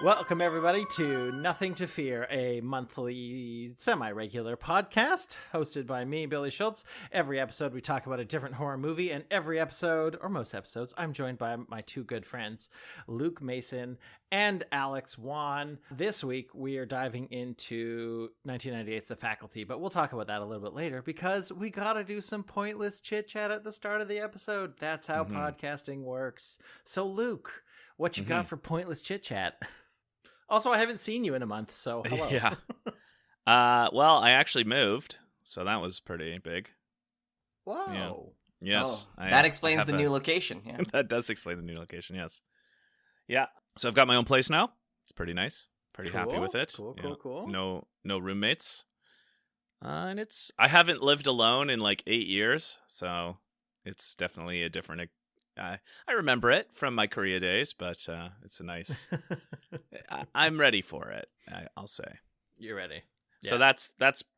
Welcome, everybody, to Nothing to Fear, a monthly, semi-regular podcast hosted by me, Billie Schultz. Every episode, we talk about a different horror movie, and every episode, or most episodes, I'm joined by my two good friends, Luke Mason and Alex Wan. This week, we are diving into 1998's The Faculty, but we'll talk about that a little bit later because we gotta do some pointless chit-chat at the start of the episode. That's how podcasting works. So, Luke, what you got for pointless chit-chat? Also, I haven't seen you in a month, so hello. Yeah. Well, I actually moved, so that was pretty big. Whoa. Yeah. Yes. Oh, that explains the new location. Yeah. That does explain the new location, yes. Yeah. So I've got my own place now. It's pretty nice. Pretty happy with it. Cool. No roommates. And I haven't lived alone in like 8 years, so it's definitely a different I remember it from my Korea days, but it's a nice. I'm ready for it. I'll say. You're ready. So that's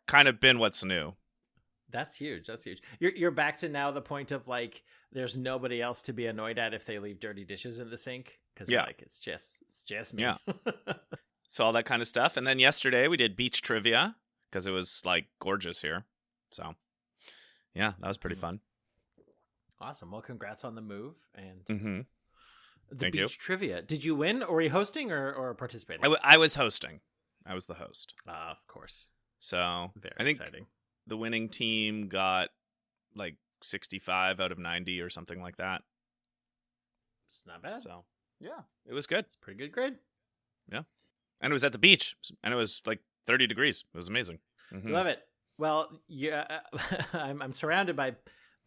kind of been what's new. That's huge. You're back to now the point of like, there's nobody else to be annoyed at if they leave dirty dishes in the sink because like it's just me. Yeah. So all that kind of stuff, and then yesterday we did beach trivia because it was like gorgeous here. So yeah, that was pretty fun. Awesome. Well, congrats on the move and the Thank beach you. trivia. Did you win, or were you hosting or participating? I was hosting. I was the host. Of course. So Very I think exciting. the winning team got like 65 out of 90 or something like that. It's not bad. So yeah, it was good. It's a pretty good grade. Yeah. And it was at the beach, and it was like 30 degrees. It was amazing. Love it. Well, yeah, I'm surrounded by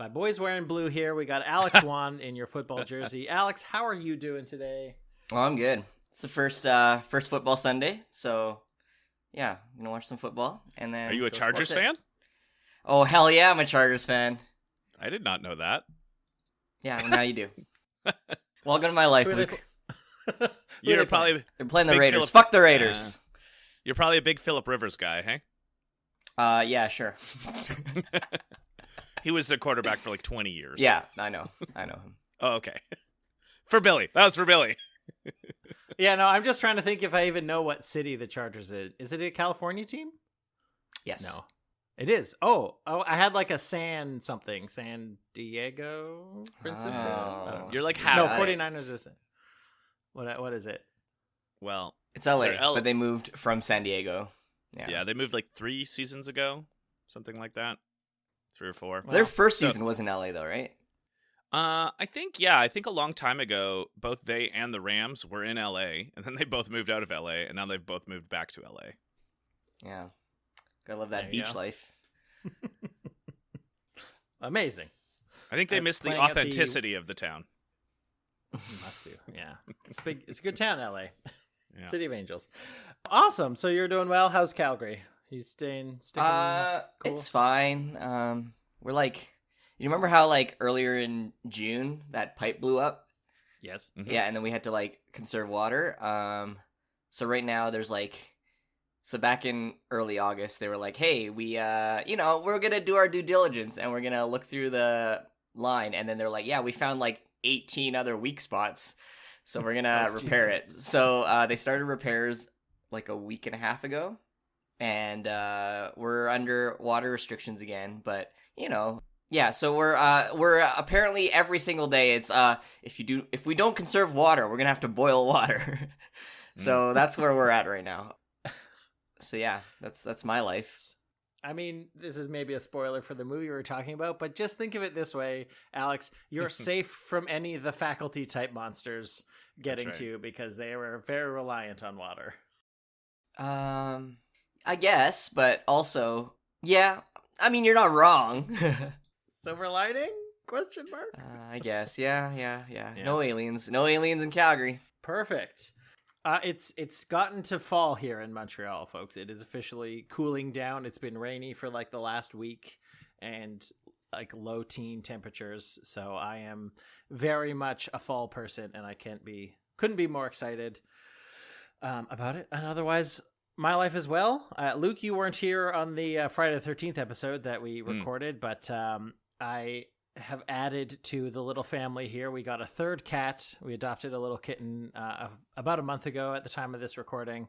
boys wearing blue here. We got Alex Wan in your football jersey. Alex, how are you doing today? Well, I'm good. It's the first football Sunday, so yeah, I'm gonna watch some football. And then Are you a Chargers fan? Oh hell yeah, I'm a Chargers fan. I did not know that. Yeah, well, now you do. Welcome to my life, Luke. You're probably They're playing the big Raiders. Phillip- Fuck the Raiders. You're probably a big Phillip Rivers guy, hey? Yeah, sure. He was the quarterback for like 20 years. Yeah, I know him. Oh, okay. For Billy. That was for Billy. Yeah, no, I'm just trying to think if I even know what city the Chargers is. Is it a California team? Yes. No. It is. Oh, I had like a San Diego, Francisco. Oh. You're like half. No, 49ers is it. What is it? Well, It's LA, They're L- but they moved from San Diego. yeah, they moved like 3 seasons ago. Something like that. 3 or 4. Their first So- season was in LA though, right? I think a long time ago, both they and the Rams were in LA, and then they both moved out of LA, and now they've both moved back to LA. Yeah. Gotta love that There you beach go. life. Amazing. I think they missed the playing at the- authenticity of the town. Must do. Yeah. It's big. It's a good town, LA. Yeah. City of Angels. Awesome. So you're doing well. How's Calgary? You sticking cool? It's fine. We're like, you remember how like earlier in June that pipe blew up? Yes. Mhm. Yeah, and then we had to like conserve water. So right now there's like, so back in early August they were like, hey, we we're gonna do our due diligence and we're gonna look through the line, and then they're like, yeah, we found like 18 other weak spots, so we're gonna repair it. So they started repairs like a week and a half ago, and we're under water restrictions again, but yeah, so we're apparently every single day it's if we don't conserve water, we're gonna have to boil water. So that's where we're at right now. So yeah, that's my life. I mean, this is maybe a spoiler for the movie we were talking about, but just think of it this way, Alex. You're safe from any of the faculty type monsters getting That's right. to you because they were very reliant on water. I guess, but also, yeah, I mean, you're not wrong. Silver lining? Question mark? I guess, yeah. No aliens in Calgary. Perfect. It's gotten to fall here in Montreal, folks. It is officially cooling down. It's been rainy for like the last week and like low teen temperatures. So I am very much a fall person, and I couldn't be more excited about it. And otherwise, my life as well. Luke, you weren't here on the Friday the 13th episode that we recorded, but I have added to the little family here. We got a third cat. We adopted a little kitten about a month ago at the time of this recording.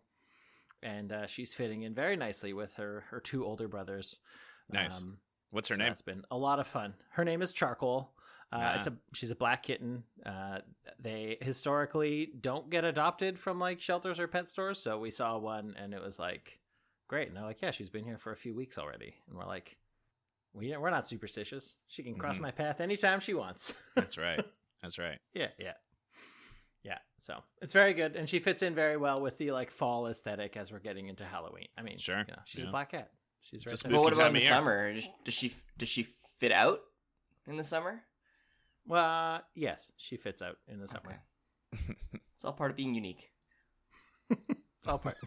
And she's fitting in very nicely with her two older brothers. Nice. What's her name? That's been a lot of fun. Her name is Charcoal. She's a black kitten. They historically don't get adopted from like shelters or pet stores. So we saw one and it was like, great. And they're like, yeah, she's been here for a few weeks already. And we're like, we're not superstitious. She can cross my path anytime she wants. That's right. That's right. Yeah. So it's very good. And she fits in very well with the like fall aesthetic as we're getting into Halloween. I mean, sure. She's a black cat. She's right there. But what about in the year. summer? Does she fit out in the summer? Well, yes, she fits out in the summer. Okay. It's all part of being unique. It's all part.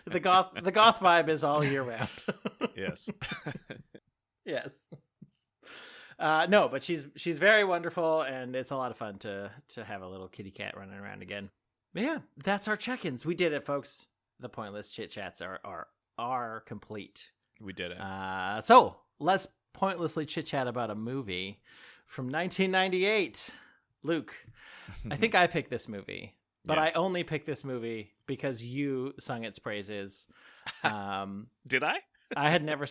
The goth vibe is all year round. Yes. Yes. No, but she's very wonderful, and it's a lot of fun to have a little kitty cat running around again. But yeah, that's our check-ins. We did it, folks. The pointless chit chats are complete. We did it. So let's pointlessly chit chat about a movie from 1998. Luke, I think I picked this movie, but Yes. I only picked this movie because you sung its praises. Did I? I had never.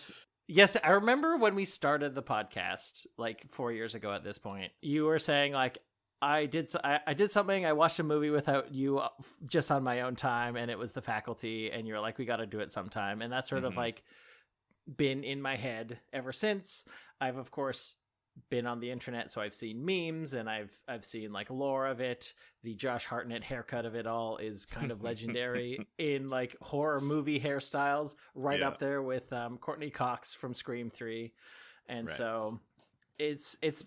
Yes, I remember when we started the podcast like 4 years ago. At this point, you were saying like, I did something. I watched a movie without you, just on my own time, and it was The Faculty. And you're like, we got to do it sometime. And that's sort of like been in my head ever since. I've of course been on the internet, so I've seen memes and I've seen like lore of it. The Josh Hartnett haircut of it all is kind of legendary in like horror movie hairstyles, right up there with Courtney Cox from Scream 3. And so it's there's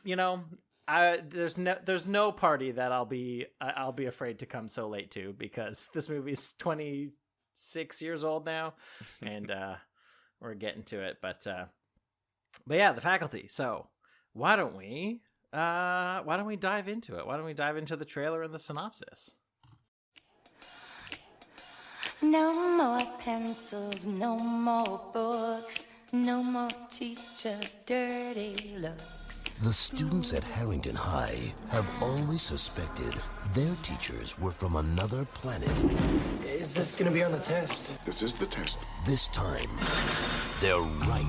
no party that I'll be afraid to come so late to, because this movie's 26 years old now, and we're getting to it. But yeah, The Faculty. So why don't we dive into it? Why don't we dive into the trailer and the synopsis? No more pencils, no more books, no more teachers' dirty looks. The students at Harrington High have always suspected their teachers were from another planet. Is this gonna be on the test? This is the test. This time, they're right.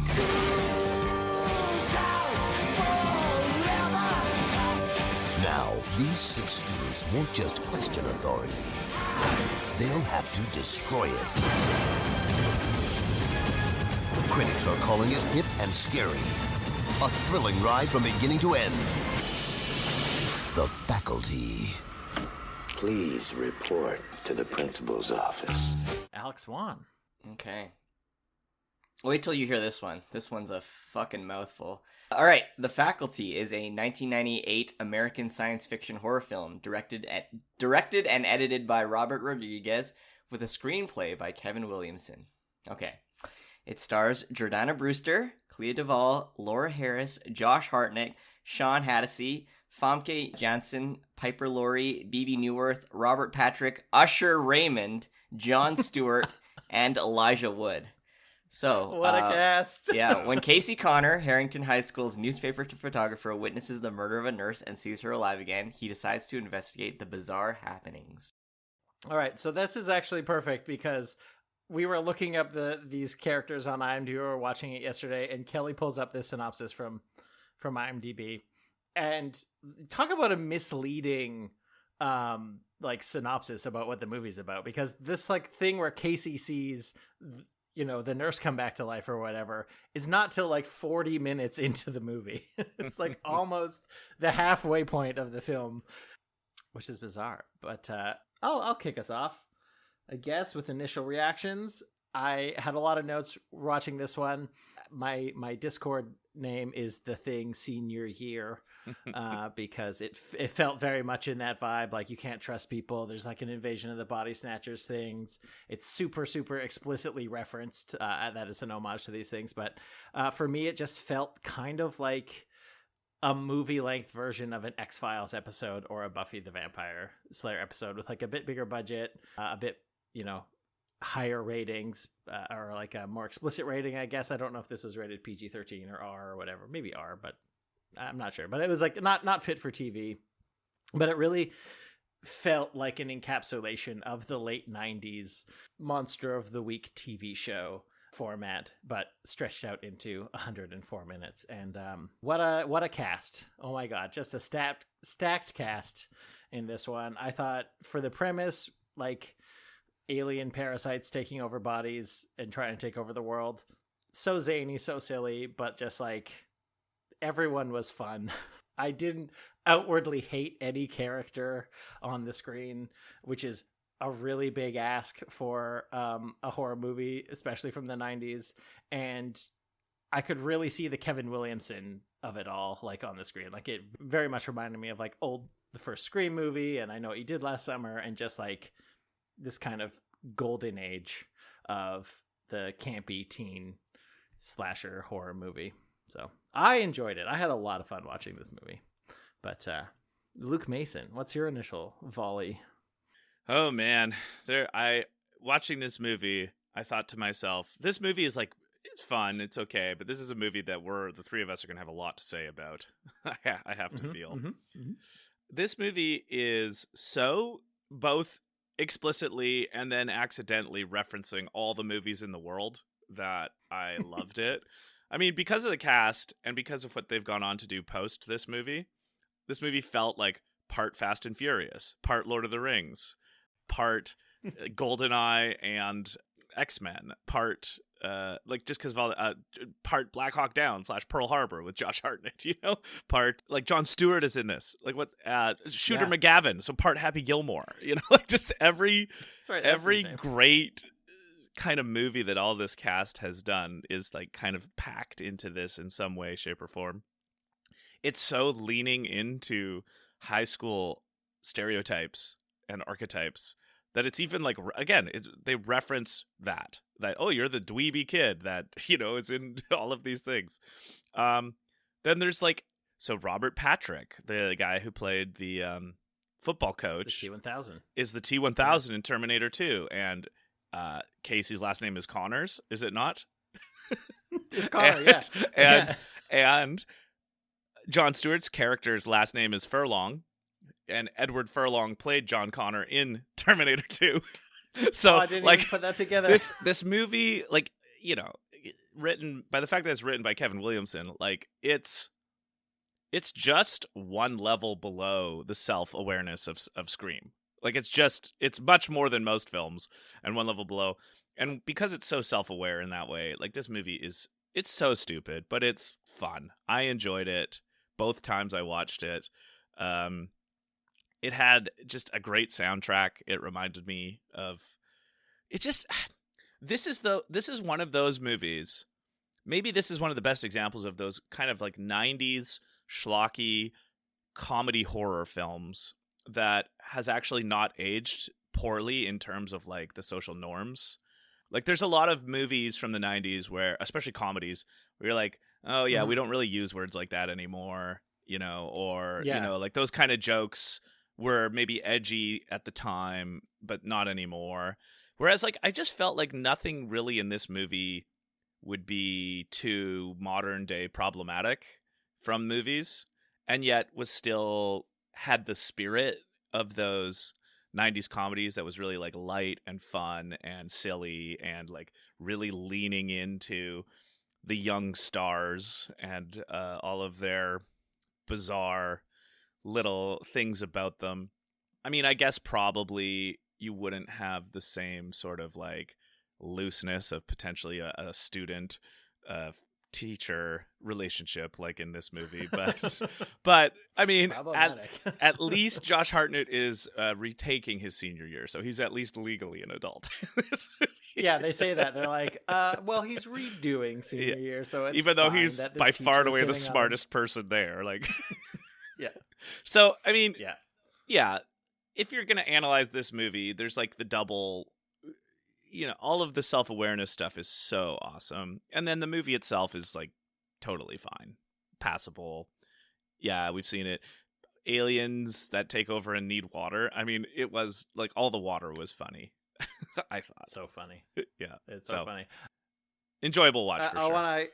Now, these 6 students won't just question authority. They'll have to destroy it. Critics are calling it hip and scary. A thrilling ride from beginning to end. The Faculty. Please report to the principal's office. Alex Swan. Okay. Wait till you hear this one. This one's a fucking mouthful. All right, The Faculty is a 1998 American science fiction horror film directed and edited by Robert Rodriguez, with a screenplay by Kevin Williamson. Okay. It stars Jordana Brewster, Clea Duvall, Laura Harris, Josh Hartnett, Sean Hattasey, Famke Janssen, Piper Laurie, Bebe Neuwirth, Robert Patrick, Usher Raymond, Jon Stewart, and Elijah Wood. So, What a cast. Yeah, when Casey Connor, Harrington High School's newspaper photographer, witnesses the murder of a nurse and sees her alive again, he decides to investigate the bizarre happenings. All right, so this is actually perfect, because we were looking up these characters on IMDb. We were watching it yesterday, and Kelly pulls up this synopsis from IMDb, and talk about a misleading like synopsis about what the movie's about, because this like thing where Casey sees the nurse come back to life or whatever is not till like 40 minutes into the movie. It's like almost the halfway point of the film, which is bizarre. But I'll kick us off, I guess, with initial reactions. I had a lot of notes watching this one. My Discord name is The Thing Senior Year, because it felt very much in that vibe. Like, you can't trust people. There's like an Invasion of the Body Snatchers things. It's super, super explicitly referenced. That is an homage to these things. But for me, it just felt kind of like a movie-length version of an X-Files episode or a Buffy the Vampire Slayer episode, with like a bit bigger budget, a bit, higher ratings, or like a more explicit rating, I guess. I don't know if this was rated PG-13 or R or whatever. Maybe R, but I'm not sure, but it was like not fit for TV. But it really felt like an encapsulation of the late 90s Monster of the Week TV show format, but stretched out into 104 minutes. And what a cast. Oh my god, just a stacked cast in this one. I thought for the premise, like alien parasites taking over bodies and trying to take over the world, so zany, so silly, but just like everyone was fun. I didn't outwardly hate any character on the screen, which is a really big ask for a horror movie, especially from the 90s. And I could really see the Kevin Williamson of it all, like on the screen. Like it very much reminded me of like the first Scream movie, and I Know What You Did Last Summer, and just like this kind of golden age of the campy teen slasher horror movie. So I enjoyed it. I had a lot of fun watching this movie. But Luke Mason, what's your initial volley? Oh man, watching this movie, I thought to myself, this movie is like, it's fun, it's okay, but this is a movie that the three of us are going to have a lot to say about. I have to feel. This movie is so both explicitly and then accidentally referencing all the movies in the world that I loved it. I mean, because of the cast and because of what they've gone on to do post this movie felt like part Fast and Furious, part Lord of the Rings, part GoldenEye and X-Men, part like just because of all part Black Hawk Down / Pearl Harbor with Josh Hartnett, part like Jon Stewart is in this, like what Shooter McGavin, so part Happy Gilmore, like just every great kind of movie that all this cast has done is like kind of packed into this in some way, shape, or form. It's so leaning into high school stereotypes and archetypes that it's even like, again, they reference that, oh, you're the dweeby kid that, is in all of these things. Then there's like, so Robert Patrick, the guy who played the football coach, the T-1000, is the T-1000 in Terminator 2. And Casey's last name is Connors, is it not? It's Connor, And Jon Stewart's character's last name is Furlong, and Edward Furlong played John Connor in Terminator 2. So I didn't even put that together. This movie, like, written by the fact that it's written by Kevin Williamson, like it's just one level below the self-awareness of Scream. Like it's much more than most films and one level below. And because it's so self-aware in that way, like this movie it's so stupid, but it's fun. I enjoyed it both times I watched it. It had just a great soundtrack. It reminded me of this is one of those movies. Maybe this is one of the best examples of those kind of like 90s schlocky comedy horror films that has actually not aged poorly in terms of like the social norms. Like there's a lot of movies from the 90s where, especially comedies, where you're like, oh yeah, we don't really use words like that anymore, like those kind of jokes were maybe edgy at the time, but not anymore. Whereas like, I just felt like nothing really in this movie would be too modern day problematic from movies, and yet was still had the spirit of those 90s comedies that was really like light and fun and silly and like really leaning into the young stars and all of their bizarre little things about them. I mean, I guess probably you wouldn't have the same sort of like looseness of potentially a student teacher relationship like in this movie, but I mean, at least Josh Hartnett is retaking his senior year, so he's at least legally an adult. Yeah, they say that. They're like, well, he's redoing senior year, so it's even though he's by far and away the smartest person there, like. Yeah. So I mean, yeah. If you're gonna analyze this movie, there's like the double. All of the self-awareness stuff is so awesome. And then the movie itself is like totally fine. Passable. Yeah, we've seen it. Aliens that take over and need water. I mean, it was like all the water was funny. I thought. So funny. Yeah. It's so funny. Enjoyable watch for sure.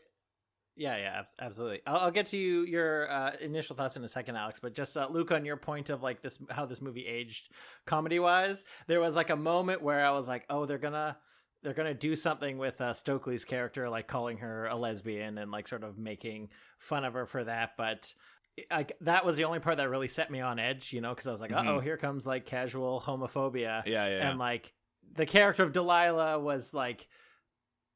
Absolutely. I'll get to your initial thoughts in a second, Alex. But just Luke, on your point of like this, how this movie aged comedy wise, there was like a moment where I was like, oh, they're gonna do something with Stokely's character, like calling her a lesbian and like sort of making fun of her for that. But that was the only part that really set me on edge, because I was like, oh, here comes like casual homophobia. Yeah. And like the character of Delilah was like,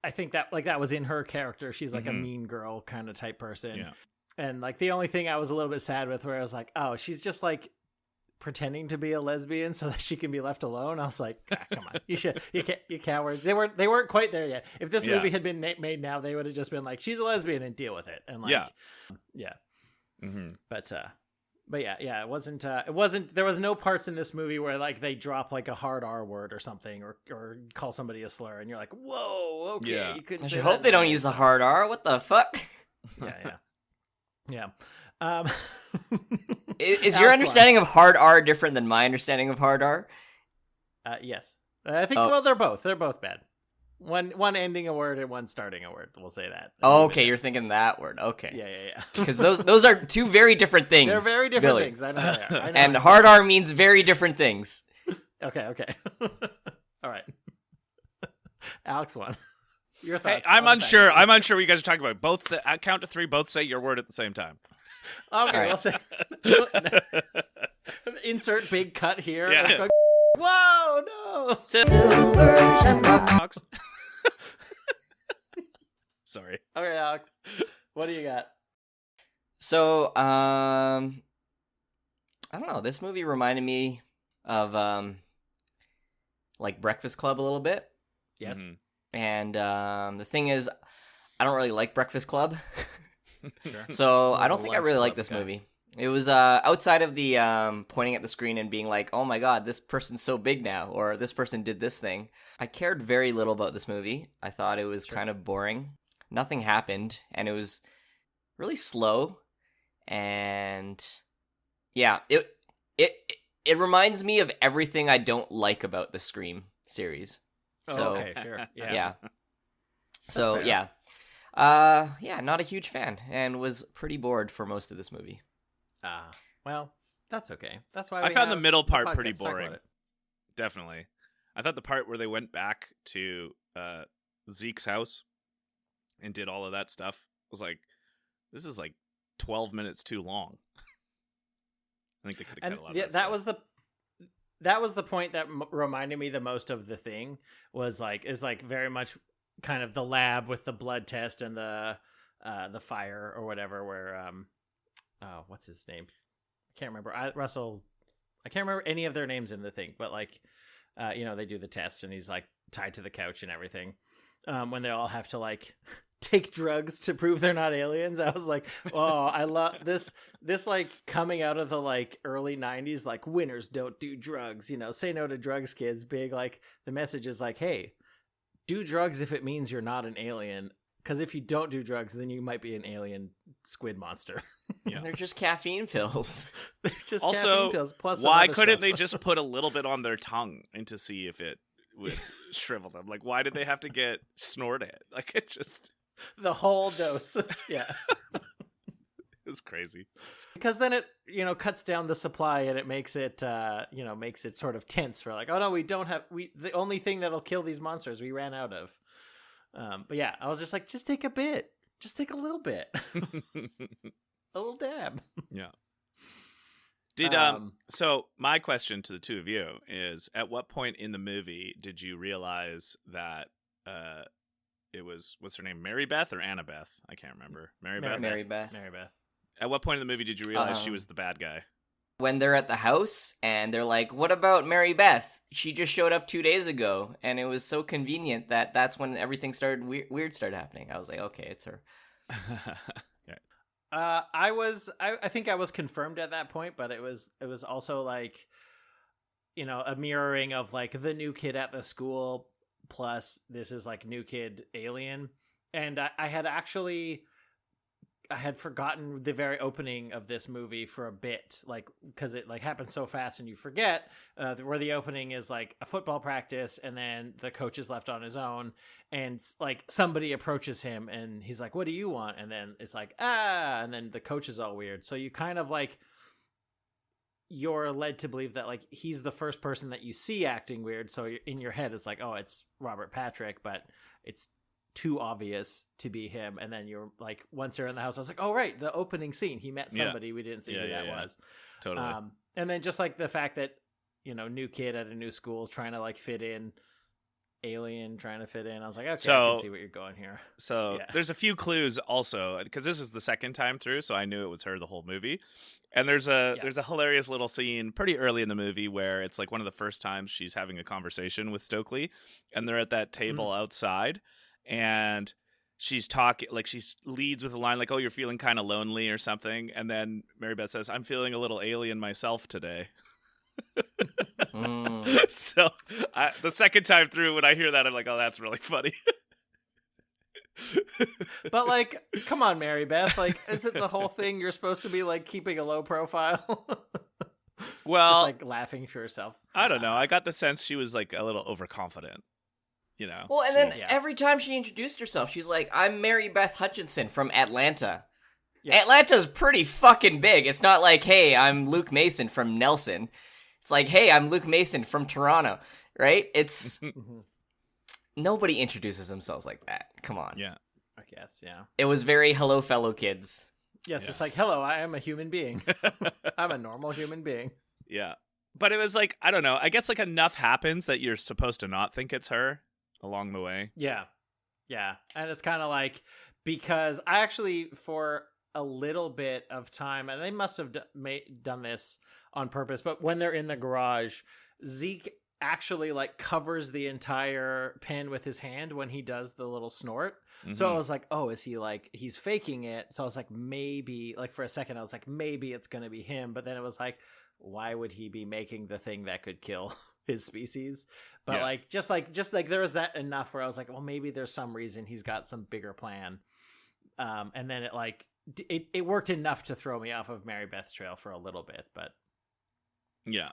I think that like that was in her character. She's like a mean girl kind of type person. Yeah. And like the only thing I was a little bit sad with, where I was like, oh, she's just like pretending to be a lesbian so that she can be left alone. I was like, come on, you cowards. They weren't quite there yet. If this movie had been made now, they would have just been like, she's a lesbian and deal with it. And like, yeah. But yeah, it wasn't, there was no parts in this movie where like they drop like a hard R word or something, or call somebody a slur. And you're like, whoa, okay. You couldn't I say should that hope they don't use the hard R. What the fuck? Yeah. Is your understanding of hard R different than my understanding of hard R? Yes. I think, well, they're both bad. One ending a word and one starting a word. We'll say that. Oh, okay, you're thinking that word. Okay. Yeah. Because those are two very different things. They're very different Billy. things. I know they are. And hard R means very different things. Okay. All right. Alex won. Your thoughts? Hey, I'm unsure what you guys are talking about. Both say, I count to 3, both say your word at the same time. Okay, right. we'll say. Insert big cut here. Yeah. Let's go. Whoa, no. Alex. Sorry. Okay, Alex. What do you got? So, I don't know. This movie reminded me of like Breakfast Club a little bit. Yes. Mhm. And the thing is, I don't really like Breakfast Club. Sure. So I don't the think I lunch really club like this guy. movie. It was outside of the pointing at the screen and being like, oh my god, this person's so big now, or this person did this thing. I cared very little about this movie. I thought it was kind of boring. Nothing happened, and it was really slow. And yeah, it reminds me of everything I don't like about the Scream series. So okay, sure. yeah. So fair. yeah, not a huge fan, and was pretty bored for most of this movie. Well, that's okay. That's why I we found the have middle part podcast pretty to talk about boring. it. Definitely. I thought the part where they went back to Zeke's house and did all of that stuff was like, this is like 12 minutes too long. I think they could have cut a lot of that stuff. That was the point that reminded me the most of The Thing, is like very much kind of the lab with the blood test and the fire or whatever, where what's his name? I can't remember. I can't remember any of their names in The Thing, but like they do the test and he's like tied to the couch and everything. When they all have to like take drugs to prove they're not aliens. I was like, oh, I love this like coming out of the like early 90s, like winners don't do drugs, say no to drugs, kids. Big, like the message is like, hey, do drugs if it means you're not an alien. Because if you don't do drugs, then you might be an alien squid monster. Yeah. They're just caffeine pills. They're just Also, caffeine pills. Plus some why other couldn't stuff. they just put a little bit on their tongue and to see if it would shrivel them? Like, why did they have to get snorted? Like, it just... the whole dose? Yeah. It's crazy. Because then it, cuts down the supply and it makes it, makes it sort of tense for like, oh no, we don't have, the only thing that'll kill these monsters we ran out of. But yeah, I was just like, just take a bit. Just take a little bit. A little dab. Yeah. So my question to the two of you is, at what point in the movie did you realize that it was, what's her name, Mary Beth or Annabeth? I can't remember. Mary Beth? Mary Beth. At what point in the movie did you realize she was the bad guy? When they're at the house and they're like, what about Mary Beth? She just showed up 2 days ago, and it was so convenient that that's when everything started weird started happening. I was like, okay, it's her. I think I was confirmed at that point, but it was also like, a mirroring of like the new kid at the school plus this is like new kid alien. And I had actually I had forgotten the very opening of this movie for a bit, like, because it like happens so fast and you forget where the opening is like a football practice, and then the coach is left on his own, and like somebody approaches him and he's like, "What do you want?" And then it's like, and then the coach is all weird. So you kind of like, you're led to believe that like he's the first person that you see acting weird. So in your head, it's like, oh, it's Robert Patrick, but it's too obvious to be him. And then you're like, once they're in the house, I was like, oh right, the opening scene, he met somebody, we didn't see who that was. Totally. And then just like the fact that, you know, new kid at a new school trying to like fit in, alien trying to fit in, I was like, okay, I can see what you're going here. So there's a few clues also, because this is the second time through, so I knew it was her the whole movie. And there's a hilarious little scene pretty early in the movie where it's like one of the first times she's having a conversation with Stokely, and they're at that table outside, and she's talking, like she leads with a line like, "Oh, you're feeling kind of lonely" or something, and then Mary Beth says, "I'm feeling a little alien myself today." So the second time through, when I hear that, I'm like, "Oh, that's really funny." But like, come on, Mary Beth, like, isn't the whole thing you're supposed to be like keeping a low profile? Well, just like laughing to herself. I don't know. I got the sense she was like a little overconfident. You know. Well, and then every time she introduced herself, she's like, "I'm Mary Beth Hutchinson from Atlanta." Yeah. Atlanta's pretty fucking big. It's not like, "Hey, I'm Luke Mason from Nelson." It's like, "Hey, I'm Luke Mason from Toronto," right? It's nobody introduces themselves like that. Come on. Yeah, I guess. Yeah. It was very "Hello, fellow kids." Yes, it's like, "Hello, I am a human being. I'm a normal human being." Yeah, but it was like, I don't know. I guess like enough happens that you're supposed to not think it's her along the way. Yeah. And it's kind of like, because I actually, for a little bit of time, and they must have done this on purpose, but when they're in the garage, Zeke actually like covers the entire pen with his hand when he does the little snort. So I was like, oh, is he like, he's faking it? So I was like, maybe, like for a second, I was like, maybe it's going to be him. But then it was like, why would he be making the thing that could kill his species? But like just like there was that enough where I was like, well, maybe there's some reason he's got some bigger plan. And then it like it worked enough to throw me off of Mary Beth's trail for a little bit, but no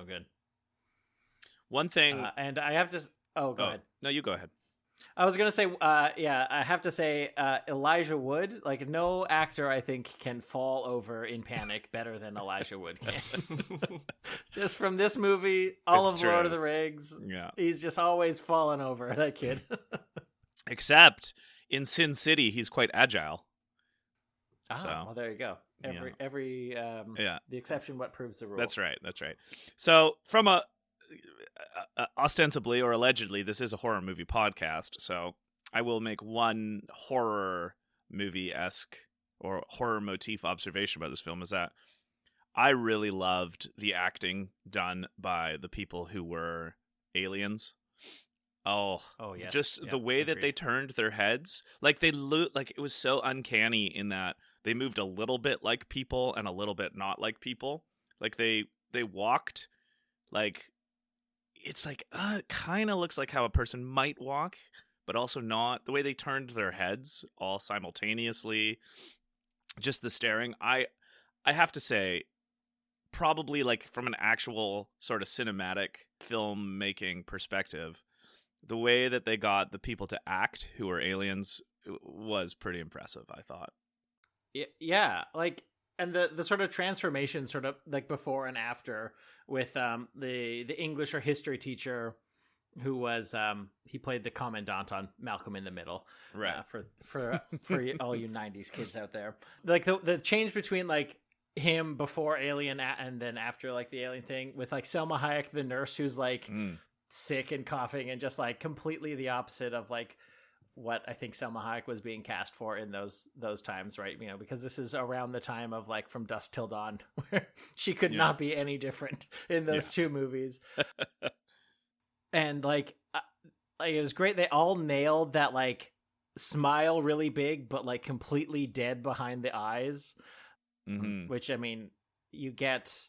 good. One thing, and I have to. Go ahead. No, you go ahead. I was gonna say, I have to say, Elijah Wood. Like, no actor, I think, can fall over in panic better than Elijah Wood can. Just from this movie, all It's of true. Lord of the Rings, he's just always falling over. That kid. Except in Sin City, he's quite agile. Well, there you go. Every the exception what proves the rule. That's right. So from a ostensibly or allegedly, this is a horror movie podcast, so I will make one horror movie-esque or horror motif observation about this film, is that I really loved the acting done by the people who were aliens. Oh yes. Just the way that they turned their heads, like they like it was so uncanny in that they moved a little bit like people and a little bit not like people. Like they walked like, it's like kind of looks like how a person might walk, but also not. The way they turned their heads all simultaneously, just the staring. I have to say, probably like from an actual sort of cinematic filmmaking perspective, the way that they got the people to act who were aliens was pretty impressive, I thought. Yeah, like, and the sort of transformation, sort of like before and after, with the English or history teacher who was he played the commandant on Malcolm in the Middle, right? For all you 90s kids out there, like the change between like him before Alien and then after like the Alien thing, with like Selma Hayek, the nurse, who's like sick and coughing, and just like completely the opposite of like what I think Selma Hayek was being cast for in those times, right? You know, because this is around the time of like From Dusk Till Dawn, where she could not be any different in those two movies. And like it was great. They all nailed that like smile really big, but like completely dead behind the eyes. Which, I mean, you get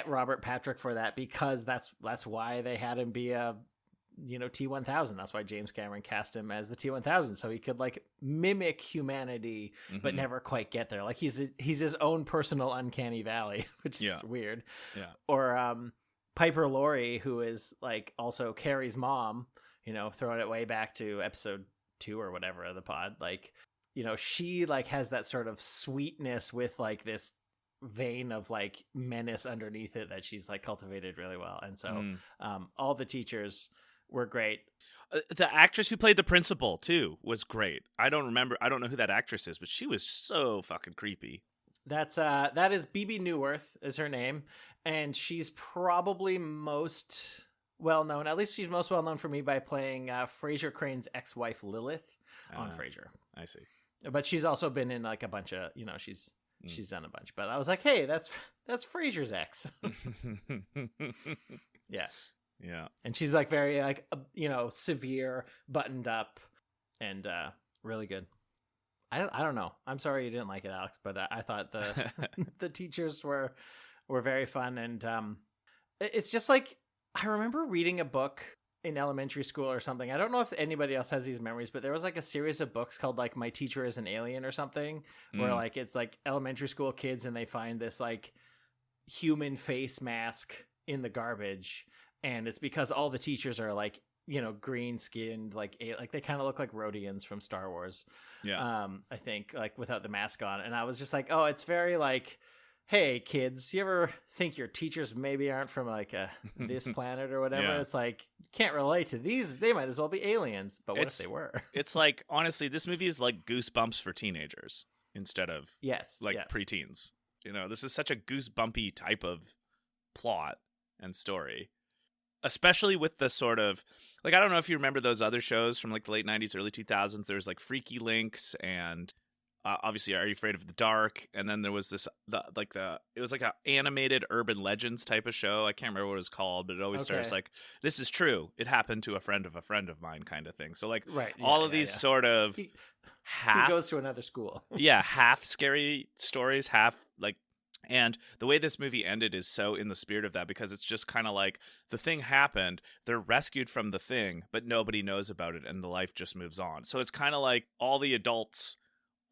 Robert Patrick for that, because that's why they had him be a T-1000. That's why James Cameron cast him as the T-1000, so he could like mimic humanity but never quite get there. Like he's his own personal uncanny valley, which is weird. Yeah. Or Piper Laurie, who is like also Carrie's mom, throwing it way back to episode 2 or whatever of the pod. Like, she like has that sort of sweetness with like this vein of like menace underneath it that she's like cultivated really well. And so all the teachers were great. The actress who played the principal too was great. I don't know who that actress is, but she was so fucking creepy. That is Bebe Neuwirth is her name, and she's probably most well known, at least she's most well known for me, by playing Frasier Crane's ex-wife Lilith on Frasier. I see. But she's also been in like a bunch of, she's done a bunch. But I was like, hey, that's Frasier's ex. Yeah. Yeah. And she's like very like, severe, buttoned up, and really good. I don't know. I'm sorry you didn't like it, Alex, but I thought the the teachers were very fun. And it's just like, I remember reading a book in elementary school or something. I don't know if anybody else has these memories, but there was like a series of books called like My Teacher is an Alien or something, where like it's like elementary school kids and they find this like human face mask in the garbage, and it's because all the teachers are like, green skinned, like they kind of look like Rhodians from Star Wars. Yeah. I think, like without the mask on. And I was just like, oh, it's very like, hey kids, you ever think your teachers maybe aren't from like this planet or whatever? Yeah. It's like, you can't relate to these. They might as well be aliens. But what if they were? It's like, honestly, this movie is like Goosebumps for teenagers instead of preteens. This is such a goosebumpy type of plot and story, especially with the sort of like, I don't know if you remember those other shows from like the late 90s, early 2000s. There was like Freaky Links and obviously Are You Afraid of the Dark? And then there was this it was like an animated urban legends type of show. I can't remember what it was called, but it always starts like, this is true, it happened to a friend of mine kind of thing. So like all of these sort of he half goes to another school. half scary stories, half like, and the way this movie ended is so in the spirit of that, because it's just kind of like, the thing happened, they're rescued from the thing, but nobody knows about it, and the life just moves on. So it's kind of like all the adults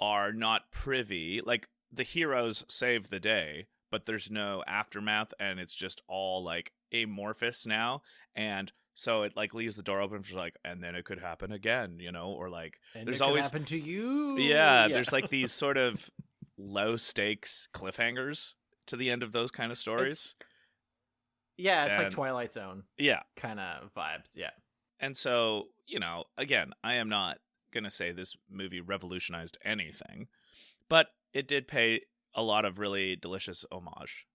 are not privy, like the heroes save the day, but there's no aftermath, and it's just all like amorphous now. And so it like leaves the door open for like, and then it could happen again, or like, and there's it always could happen to you. Yeah, there's like these sort of low stakes cliffhangers to the end of those kind of stories. It's like Twilight Zone. Yeah. Kind of vibes. Yeah. And so, again, I am not going to say this movie revolutionized anything, but it did pay a lot of really delicious homage.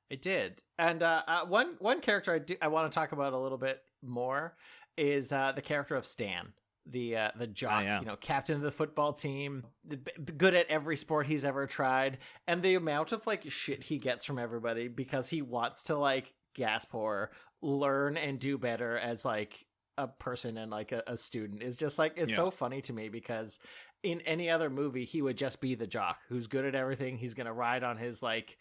It did. And one character I want to talk about a little bit more is the character of Stan, the jock, captain of the football team, good at every sport he's ever tried, and the amount of like shit he gets from everybody because he wants to like gasp or learn and do better as like a person and like a student is just like, it's so funny to me, because in any other movie he would just be the jock who's good at everything. He's gonna ride on his like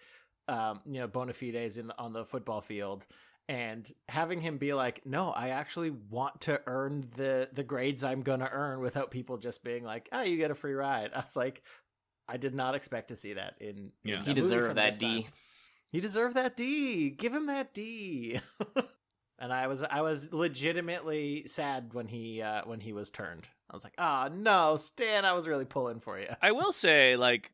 bona fides on the football field, and having him be like, no, I actually want to earn the grades I'm gonna earn, without people just being like, oh, you get a free ride. I was like, I did not expect to see that in he deserved that D. He deserved that D. Give him that D. And I was legitimately sad when he was turned. I was like, oh no, Stan, I was really pulling for you. I will say, like,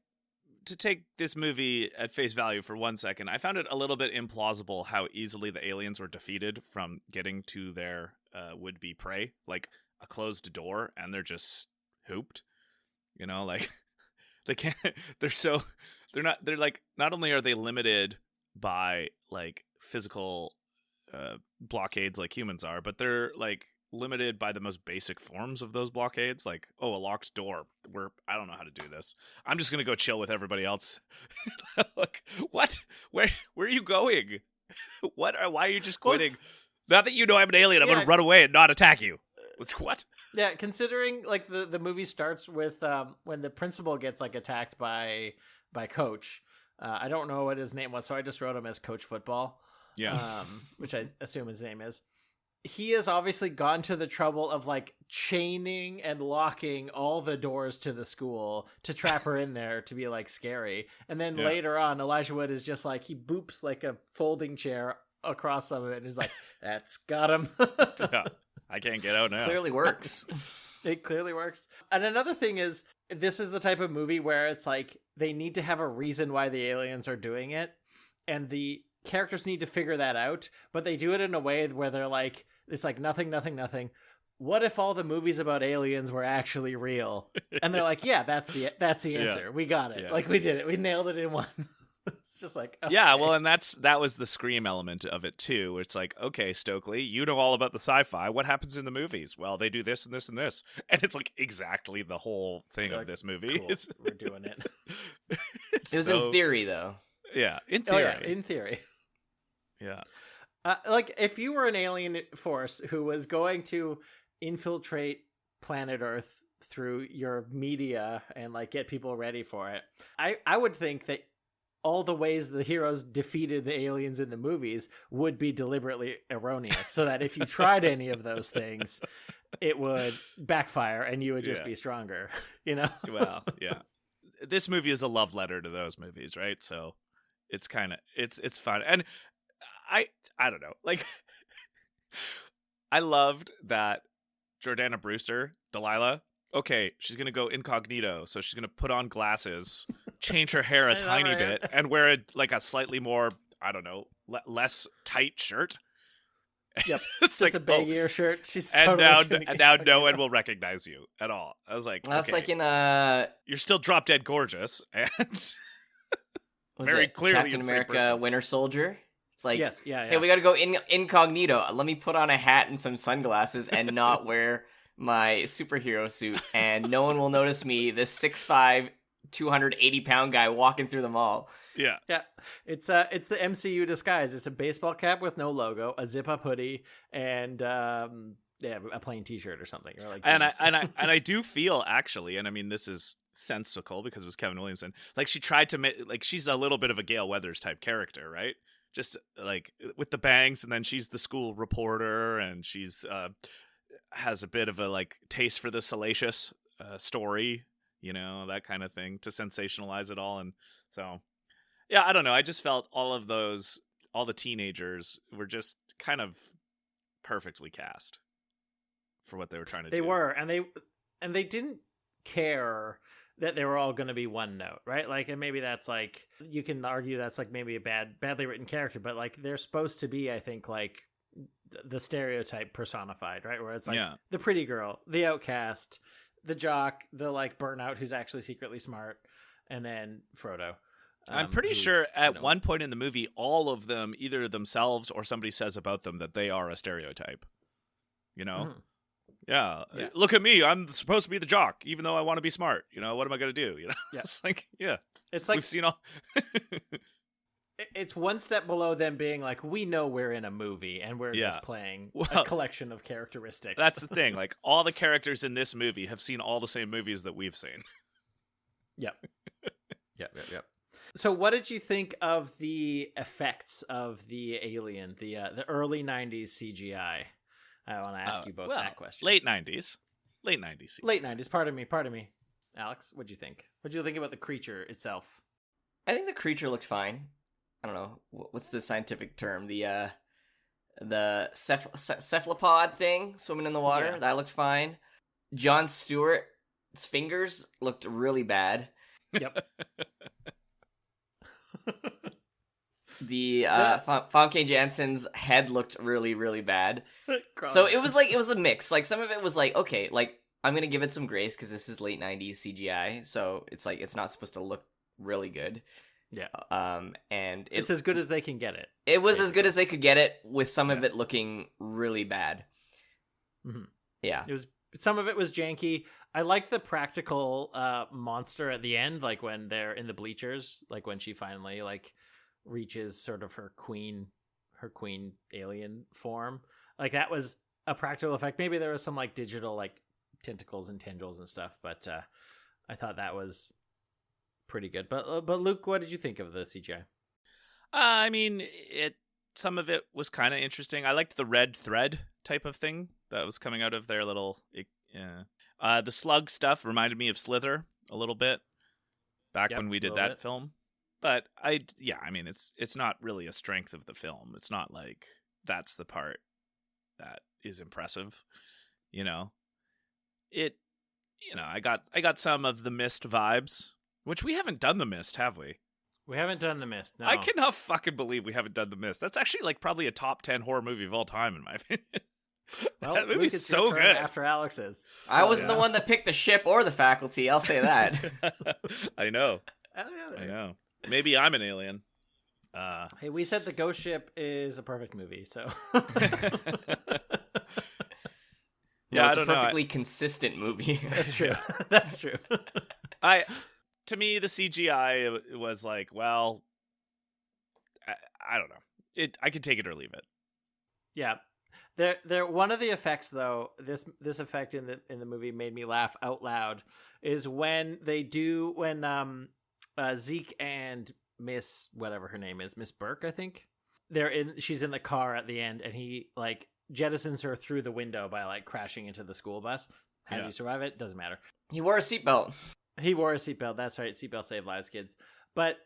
to take this movie at face value for 1 second, I found it a little bit implausible how easily the aliens were defeated from getting to their would-be prey. Like, a closed door, and they're just hooped. Like, they can't, they're like, not only are they limited by, like, physical blockades like humans are, but they're like limited by the most basic forms of those blockades, like, oh, a locked door, I don't know how to do this, I'm just gonna go chill with everybody else. Like, what? Where are you going? Why are you just quitting? Not that I'm an alien, I'm gonna run away and not attack you. What? Yeah, considering like the movie starts with when the principal gets like attacked by Coach. I don't know what his name was, so I just wrote him as Coach Football. Yeah. Which I assume his name is. he has obviously gone to the trouble of like chaining and locking all the doors to the school to trap her in there to be like scary. And then later on, Elijah Wood is just like, he boops like a folding chair across some of it and is like, that's got him. Yeah, I can't get out now. Clearly works. It clearly works. And another thing is, this is the type of movie where it's like, they need to have a reason why the aliens are doing it. And the characters need to figure that out, but they do it in a way where they're like, it's like nothing, nothing, nothing. What if all the movies about aliens were actually real? And they're like, yeah, that's the answer. Yeah. We got it. Yeah. Like, we did it. We nailed it in one. It's just like, okay. Yeah, well, and that was the Scream element of it too. It's like, okay, Stokely, you know all about the sci-fi. What happens in the movies? Well, they do this and this and this, and it's like exactly the whole thing of this movie. Cool. We're doing it. It was in theory, though. Yeah, in theory. Oh, yeah, in theory. Yeah. Like, if you were an alien force who was going to infiltrate planet Earth through your media and like get people ready for it, I would think that all the ways the heroes defeated the aliens in the movies would be deliberately erroneous, so that if you tried any of those things, it would backfire and you would just be stronger, you know? Well, yeah. This movie is a love letter to those movies, right? So it's kind of, it's fun. And I don't know, like, I loved that Jordana Brewster, Delilah, okay, she's going to go incognito, so she's going to put on glasses, change her hair a tiny bit, and wear like a slightly more, I don't know, less tight shirt. Yep, it's just like a baggier shirt. She's and totally now no one will recognize you at all. I was like, that's okay, like in you're still drop dead gorgeous, and very clearly Captain America Winter Soldier. It's like, yes, yeah. Hey, we got to go incognito. Let me put on a hat and some sunglasses and not wear my superhero suit, and no one will notice me, this 6'5", 280-pound guy walking through the mall. Yeah. It's the MCU disguise. It's a baseball cap with no logo, a zip-up hoodie, and a plain T-shirt or something. Or like, and I do feel, actually, and I mean, this is sensical because it was Kevin Williamson. Like, she tried to make, like, she's a little bit of a Gale Weathers type character, right? Just like with the bangs, and then she's the school reporter, and she's has a bit of a like taste for the salacious story, you know, that kind of thing, to sensationalize it all. And so, yeah, I don't know. I just felt all the teenagers were just kind of perfectly cast for what they were trying to do. They were, and they didn't care that they were all going to be one note, right? Like, and maybe that's like, you can argue that's like maybe a badly written character, but like they're supposed to be, I think, like the stereotype personified, right? Where it's like the pretty girl, the outcast, the jock, the like burnout who's actually secretly smart, and then Frodo. I'm pretty sure at one point in the movie, all of them, either themselves or somebody says about them that they are a stereotype. You know? Mm-hmm. Yeah. Look at me. I'm supposed to be the jock, even though I want to be smart. You know, what am I going to do? You know, it's like, it's like, we've seen all. It's one step below them being like, we know we're in a movie and we're just playing a collection of characteristics. That's the thing. Like, all the characters in this movie have seen all the same movies that we've seen. Yep. Yep. So what did you think of the effects of the alien, the early 90s CGI? I want to ask you both that question. Late 90s. Late 90s. Pardon me. Alex, what'd you think? What'd you think about the creature itself? I think the creature looked fine. I don't know. What's the scientific term? The cephalopod thing swimming in the water? Yeah. That looked fine. Jon Stewart's fingers looked really bad. Yep. The Famke Janssen's head looked really, really bad. So it was a mix. Like, some of it was like, okay, like, I'm gonna give it some grace because this is late 90s CGI, so it's like it's not supposed to look really good. Yeah. And it's as good as they can get it. It was as good as they could get it, with some of it looking really bad. Mm-hmm. Yeah. Some of it was janky. I like the practical monster at the end, like when they're in the bleachers, like when she finally like reaches sort of her queen alien form. Like, that was a practical effect. Maybe there was some like digital like tentacles and tendrils and stuff, but I thought that was pretty good. But Luke, what did you think of the CGI? I mean, it some of it was kind of interesting. I liked the red thread type of thing that was coming out of their little. The slug stuff reminded me of Slither a little bit back when we did that film. But I mean, it's not really a strength of the film. It's not like that's the part that is impressive, you know. I got some of the Mist vibes, which we haven't done the Mist, have we? We haven't done the Mist. No. I cannot fucking believe we haven't done the Mist. That's actually like probably a top 10 horror movie of all time, in my opinion. Well, that movie's so good. After Alex's, I wasn't the one that picked the ship or the faculty. I'll say that. I know. I know. Maybe I'm an alien. Hey, we said The Ghost Ship is a perfect movie, so. Yeah, it's a perfectly consistent movie. That's true. That's true. To me, the CGI was like, well, I don't know. I could take it or leave it. Yeah. There. One of the effects, though, this effect in the movie made me laugh out loud, is when Zeke and Miss whatever her name is, Miss Burke, I think, she's in the car at the end, and he like jettisons her through the window by like crashing into the school bus. How do you survive it? Doesn't matter. He wore a seatbelt. He wore a seatbelt. That's right. Seatbelt save lives, kids. But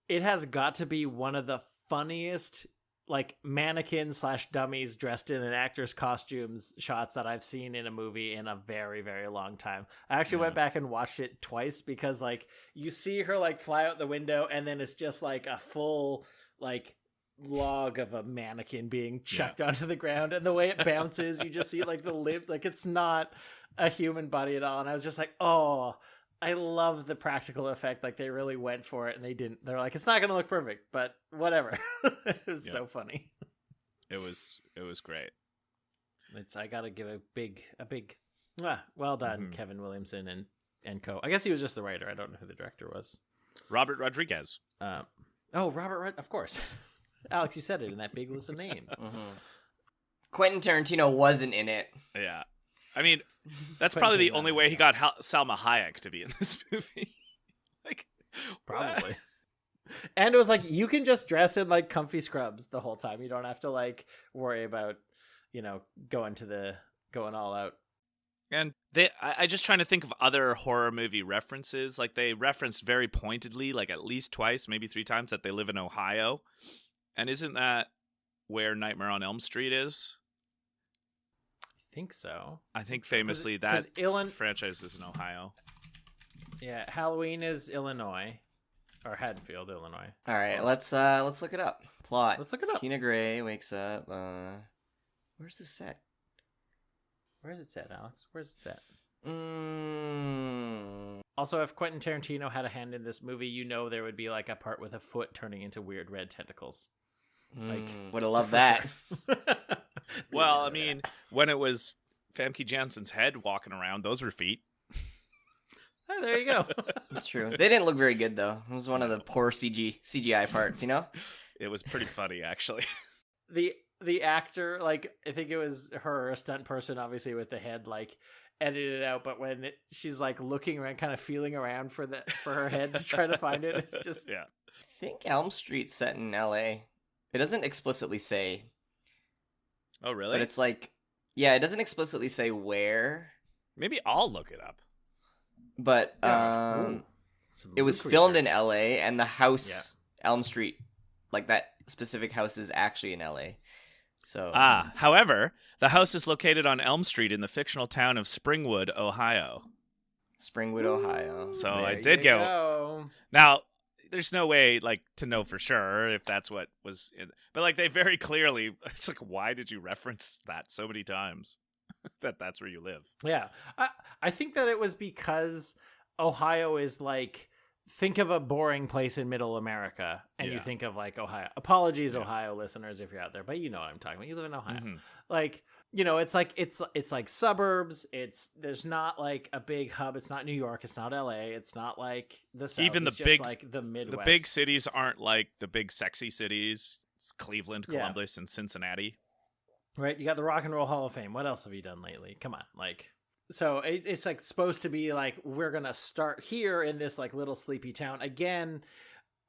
it has got to be one of the funniest like mannequin/dummies dressed in an actor's costumes shots that I've seen in a movie in a very, very long time. I actually went back and watched it twice because like you see her like fly out the window and then it's just like a full like log of a mannequin being chucked onto the ground, and the way it bounces, you just see like the lips, like it's not a human body at all. And I was just like, oh, I love the practical effect. Like they really went for it, and they're like, it's not going to look perfect, but whatever. It was so funny. It was great. I got to give a big, well done, Kevin Williamson and co. I guess he was just the writer. I don't know who the director was. Robert Rodriguez. Robert, of course. Alex, you said it in that big list of names. Quentin Tarantino wasn't in it. Yeah. I mean, that's probably the only way he got Salma Hayek to be in this movie. Like, probably. And it was like, you can just dress in like comfy scrubs the whole time. You don't have to like worry about, going all out. And I just trying to think of other horror movie references. Like they referenced very pointedly, like at least twice, maybe 3 times, that they live in Ohio. And isn't that where Nightmare on Elm Street is? I think so. I think famously that franchise is in Ohio. Yeah, Halloween is Illinois, or Haddonfield, Illinois. All right, let's look it up. Plot. Let's look it up. Tina Gray wakes up. Where's the set? Where's it set, Alex? Where's it set? Also, if Quentin Tarantino had a hand in this movie, there would be like a part with a foot turning into weird red tentacles. Like, would have loved that. Sure. Well, I mean, when it was Famke Janssen's head walking around, those were feet. Oh, there you go. That's true. They didn't look very good, though. It was one of the poor CGI parts, It was pretty funny, actually. The actor, like, I think it was her, a stunt person, obviously, with the head, like, edited it out, but when she's, like, looking around, kind of feeling around for her head to try to find it, it's just... Yeah. I think Elm Street's set in L.A. It doesn't explicitly say... Oh, really? But it's like... Yeah, it doesn't explicitly say where. Maybe I'll look it up. But, it was filmed in L.A., and the house, Elm Street, like, that specific house is actually in L.A., So, however, the house is located on Elm Street in the fictional town of Springwood, Ohio. Springwood, Ohio. So I did go. Now, there's no way, like, to know for sure if that's what was in. But, like, they very clearly, it's like, why did you reference that so many times? That's where you live. Yeah. I think that it was because Ohio is, like, think of a boring place in middle America, and you think of, like, Ohio. Apologies, Ohio listeners, if you're out there, but you know what I'm talking about. You live in Ohio. Mm-hmm. Like, it's like it's like suburbs. There's not like a big hub. It's not New York. It's not LA. It's not like the South. Even it's the just big, like the Midwest. The big cities aren't like the big sexy cities. It's Cleveland, Columbus, and Cincinnati. Right. You got the Rock and Roll Hall of Fame. What else have you done lately? Come on, like. So it's like supposed to be like, we're going to start here in this like little sleepy town. Again,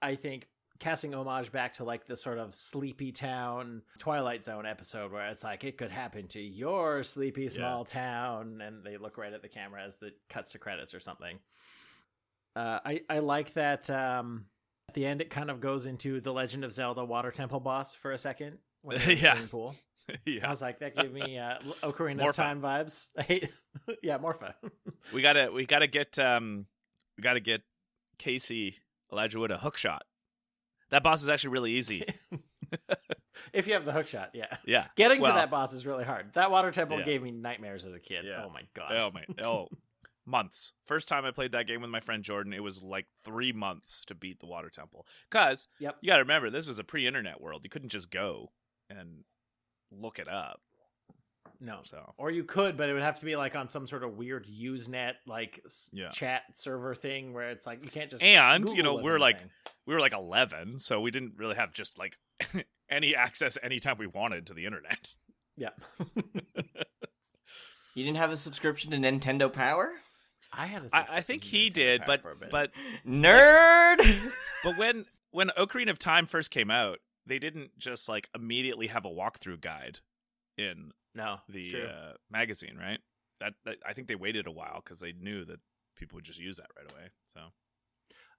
I think casting homage back to like the sort of Sleepy Town Twilight Zone episode where it's like, it could happen to your sleepy small town, and they look right at the camera as it cuts to credits or something. I like that at the end it kind of goes into the Legend of Zelda Water Temple boss for a second when they're in the swimming pool. Yeah. I was like, that gave me Ocarina of Time vibes. Morpha. We gotta get Casey Elijah Wood a hook shot. That boss is actually really easy. If you have the hook shot, yeah. Yeah. Getting to that boss is really hard. That water temple gave me nightmares as a kid. Yeah. Oh my god. Months. First time I played that game with my friend Jordan, it was like 3 months to beat the water temple. Because you gotta remember, this was a pre-internet world. You couldn't just go and look it up. No. So, or you could, but it would have to be like on some sort of weird Usenet like chat server thing where it's like you can't just. And Google we were like 11, so we didn't really have just like any access anytime we wanted to the internet. Yeah. You didn't have a subscription to Nintendo Power? I had a I think he did, but nerd. But when Ocarina of Time first came out, they didn't just like immediately have a walkthrough guide in the magazine, right? That I think they waited a while because they knew that people would just use that right away. So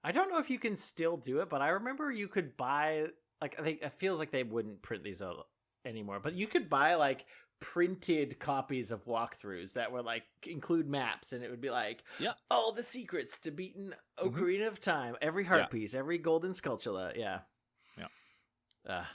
I don't know if you can still do it, but I remember you could buy like I think it feels like they wouldn't print these out anymore, but you could buy like printed copies of walkthroughs that were like include maps, and it would be like all the secrets to beating Ocarina of Time, every heart piece, every golden sculptula. A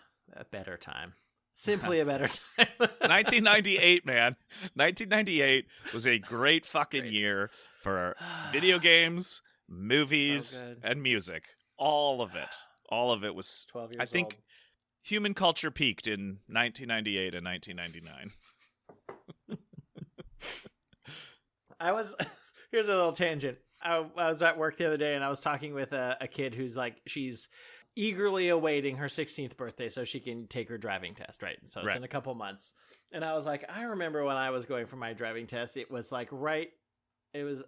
better time. Simply a better time. 1998, man. 1998 was a great fucking year for video games, movies, and music. All of it was 12 years I think old. Human culture peaked in 1998 and 1999. Here's a little tangent. I was at work the other day and I was talking with a kid who's like, she's eagerly awaiting her 16th birthday so she can take her driving test, right? So it's in a couple months. And I was like, I remember when I was going for my driving test, it was like it was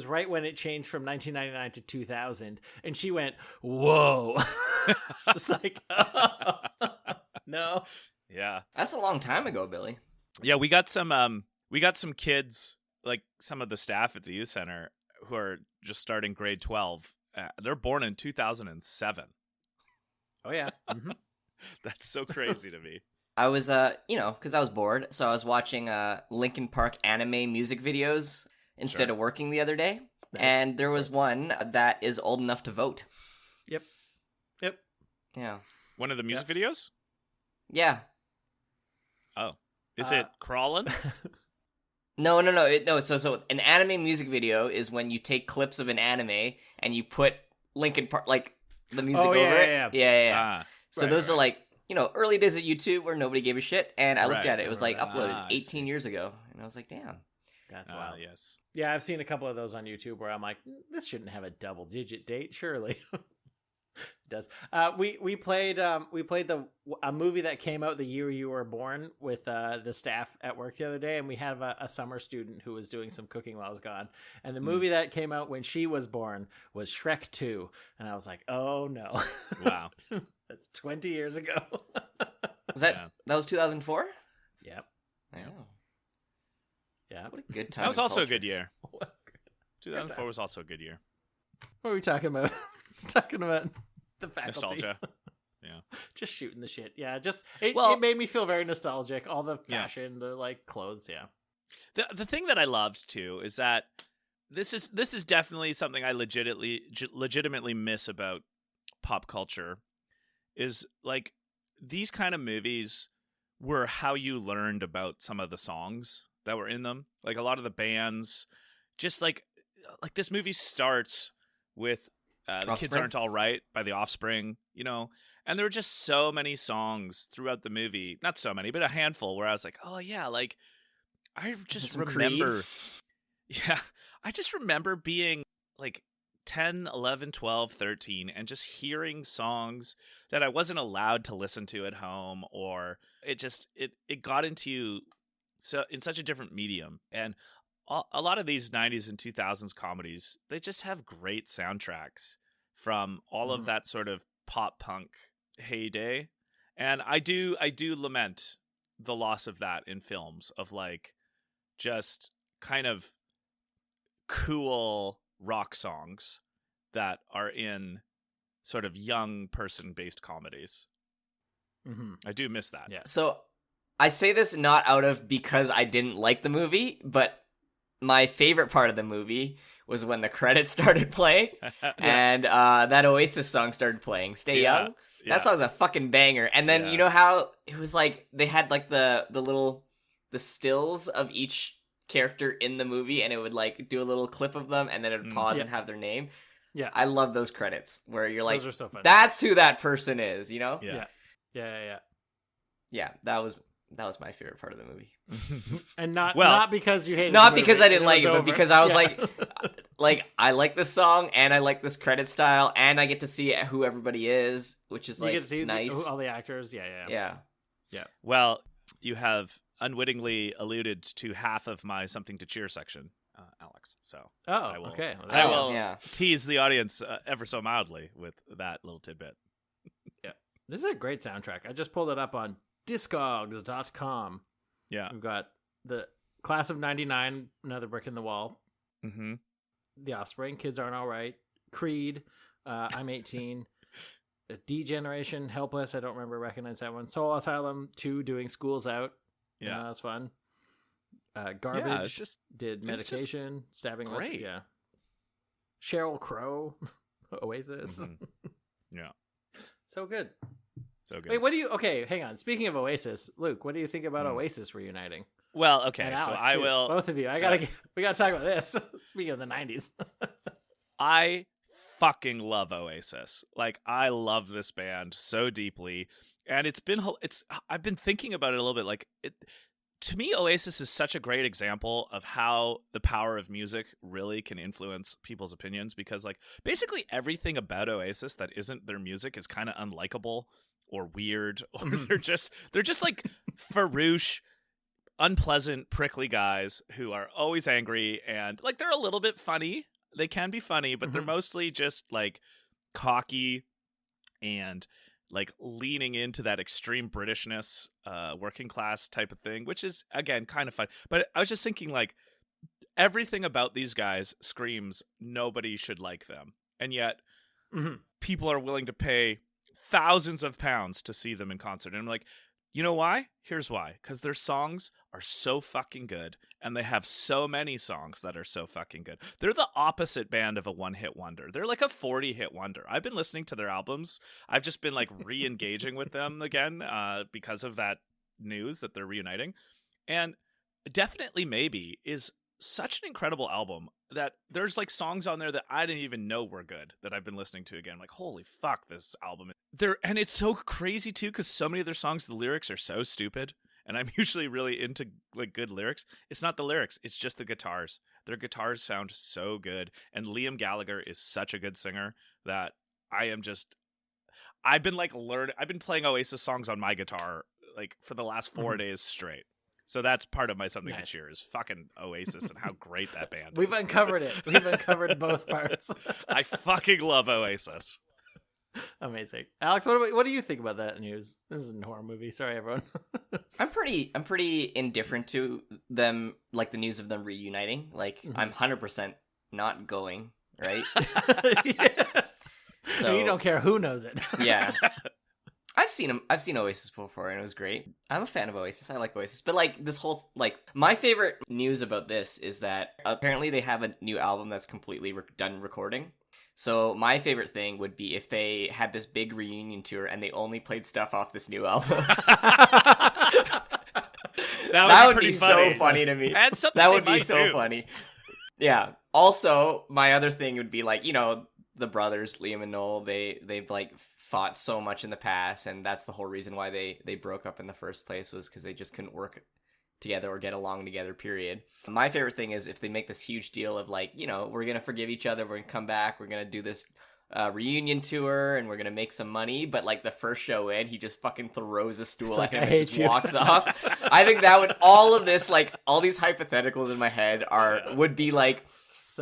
right when it changed from 1999 to 2000. And she went, whoa. It's just like, oh, no. Yeah. That's a long time ago, Billy. Yeah, we got some kids, like some of the staff at the youth center who are just starting grade 12. They're born in 2007. Oh yeah. Mm-hmm. That's so crazy to me. I was because I was bored, so I was watching Linkin Park anime music videos instead of working the other day. Nice. And there was one that is old enough to vote. Yep. Yeah. One of the music videos? Yeah. Oh. Is it crawling? No. So an anime music video is when you take clips of an anime and you put Linkin Park, like the music over it. Yeah. So those are like, early days of YouTube where nobody gave a shit. And I looked at it. It was like uploaded 18 years ago. And I was like, damn. That's wild. Yes. Yeah, I've seen a couple of those on YouTube where I'm like, this shouldn't have a double-digit date, surely. It does. We played a movie that came out the year you were born with the staff at work the other day, and we have a summer student who was doing some cooking while I was gone. And the movie that came out when she was born was Shrek 2, and I was like, oh no! Wow, that's 20 years ago. Was that was 2004? Yep. Yeah. Yeah. What a good time. That was also culture. a good year. 2004 was also a good year. What are we talking about? Talking about the faculty. Nostalgia. Yeah. Just shooting the shit. Yeah. It made me feel very nostalgic. All the fashion, the like clothes. Yeah. The thing that I loved too is that this is definitely something I legitimately miss about pop culture is like these kind of movies were how you learned about some of the songs that were in them. Like a lot of the bands, just like this movie starts with The Kids Aren't All Right by The Offspring, and there were just so many songs throughout the movie. Not so many, but a handful where I was like, oh yeah, like I just remember. Yeah, I just remember being like 10, 11, 12, 13 and just hearing songs that I wasn't allowed to listen to at home, or it got into you so in such a different medium. And a lot of these 90s and 2000s comedies, they just have great soundtracks from all of that sort of pop punk heyday. And I do lament the loss of that in films, of like just kind of cool rock songs that are in sort of young person based comedies. Mm-hmm. I do miss that. Yeah. So I say this not out of because I didn't like the movie, but my favorite part of the movie was when the credits started playing and that Oasis song started playing, Stay Young. That song's a fucking banger. And then you know how it was like they had like the stills of each character in the movie, and it would like do a little clip of them and then it would pause and have their name. Yeah. I love those credits where you're like, those are so fun. That's who that person is, you know? Yeah. Yeah, that was my favorite part of the movie. And not because you hated not the movie. because I didn't like it, over. but because I was like I like this song and I like this credit style and I get to see who everybody is, which is you like get to see nice. all the actors. Yeah. Well, you have unwittingly alluded to half of my something to cheer section, Alex. So Okay. Well, I will tease the audience ever so mildly with that little tidbit. Yeah, this is a great soundtrack. I just pulled it up on Discogs.com. Yeah, we've got the Class of '99, Another Brick in the Wall. Mm-hmm. The Offspring, Kids Aren't Alright, Creed, I'm 18, D-Generation, Helpless, I don't recognize that one, Soul Asylum 2 doing School's Out, that's fun. Garbage, did Medication, Stabbing West, Sheryl Crow, Oasis. Mm-hmm. Yeah. So good. Wait, what do you, okay, hang on, speaking of Oasis, Luke, what do you think about Oasis reuniting? Well, okay, and so Alex, I too. will. Both of you, we gotta talk about this. Speaking of the 90s. I fucking love Oasis. Like, I love this band so deeply, and I've been thinking about it a little bit. Like, to me, Oasis is such a great example of how the power of music really can influence people's opinions, because like basically everything about Oasis that isn't their music is kind of unlikable or weird, or they're just like farouche, unpleasant, prickly guys who are always angry, and like they're a little bit funny. They can be funny, but they're mostly just like cocky and like leaning into that extreme Britishness, working class type of thing, which is again kind of fun. But I was just thinking, like, everything about these guys screams nobody should like them, and yet people are willing to pay thousands of pounds to see them in concert. And I'm like, you know why? Here's why. Because their songs are so fucking good, and they have so many songs that are so fucking good. They're the opposite band of a one-hit wonder. They're like a 40-hit wonder. I've been listening to their albums. I've just been like re-engaging with them again because of that news that they're reuniting. And Definitely Maybe is such an incredible album that there's like songs on there that I didn't even know were good that I've been listening to again. I'm like, holy fuck, this album. And it's so crazy too, because so many of their songs, the lyrics are so stupid, and I'm usually really into like good lyrics. It's not the lyrics, it's just the guitars. Their guitars sound so good, and Liam Gallagher is such a good singer that I've been playing Oasis songs on my guitar like for the last 4 days straight. So that's part of my something to cheer is fucking Oasis and how great that band is. We've uncovered it. We've uncovered both parts. I fucking love Oasis. Amazing. Alex, what do you think about that news? This is a horror movie. Sorry, everyone. I'm pretty indifferent to them, like the news of them reuniting. Like, I'm 100% not going, right? So you don't care who knows it. Yeah. I've seen Oasis before, and it was great. I'm a fan of Oasis. I like Oasis. But, like, this whole, like, my favorite news about this is that apparently they have a new album that's completely done recording. So my favorite thing would be if they had this big reunion tour and they only played stuff off this new album. that would be so funny to me. That would be so funny. Yeah. Also, my other thing would be, like, you know, the brothers, Liam and Noel, they've like fought so much in the past, and that's the whole reason why they broke up in the first place, was because they just couldn't work together or get along together, period. My favorite thing is if they make this huge deal of, like, you know, we're gonna forgive each other, we're gonna come back, we're gonna do this reunion tour, and we're gonna make some money, but like the first show in, he just fucking throws a stool at him and just walks off. I think that would, all of this, like all these hypotheticals in my head would be like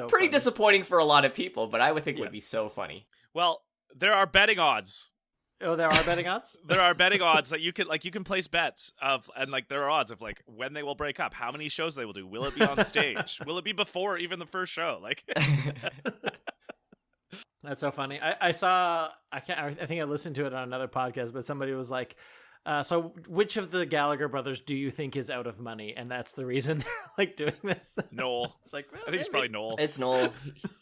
pretty disappointing for a lot of people, but I would think would be so funny. Well, there are betting odds Oh, there are betting odds? There are betting odds that you can place bets of, and like there are odds of like when they will break up, how many shows they will do. Will it be on stage? Will it be before even the first show? Like That's so funny. I think I listened to it on another podcast, but somebody was like, so which of the Gallagher brothers do you think is out of money? And that's the reason they're like doing this. Noel. It's like, well, I think it's probably Noel. It's Noel.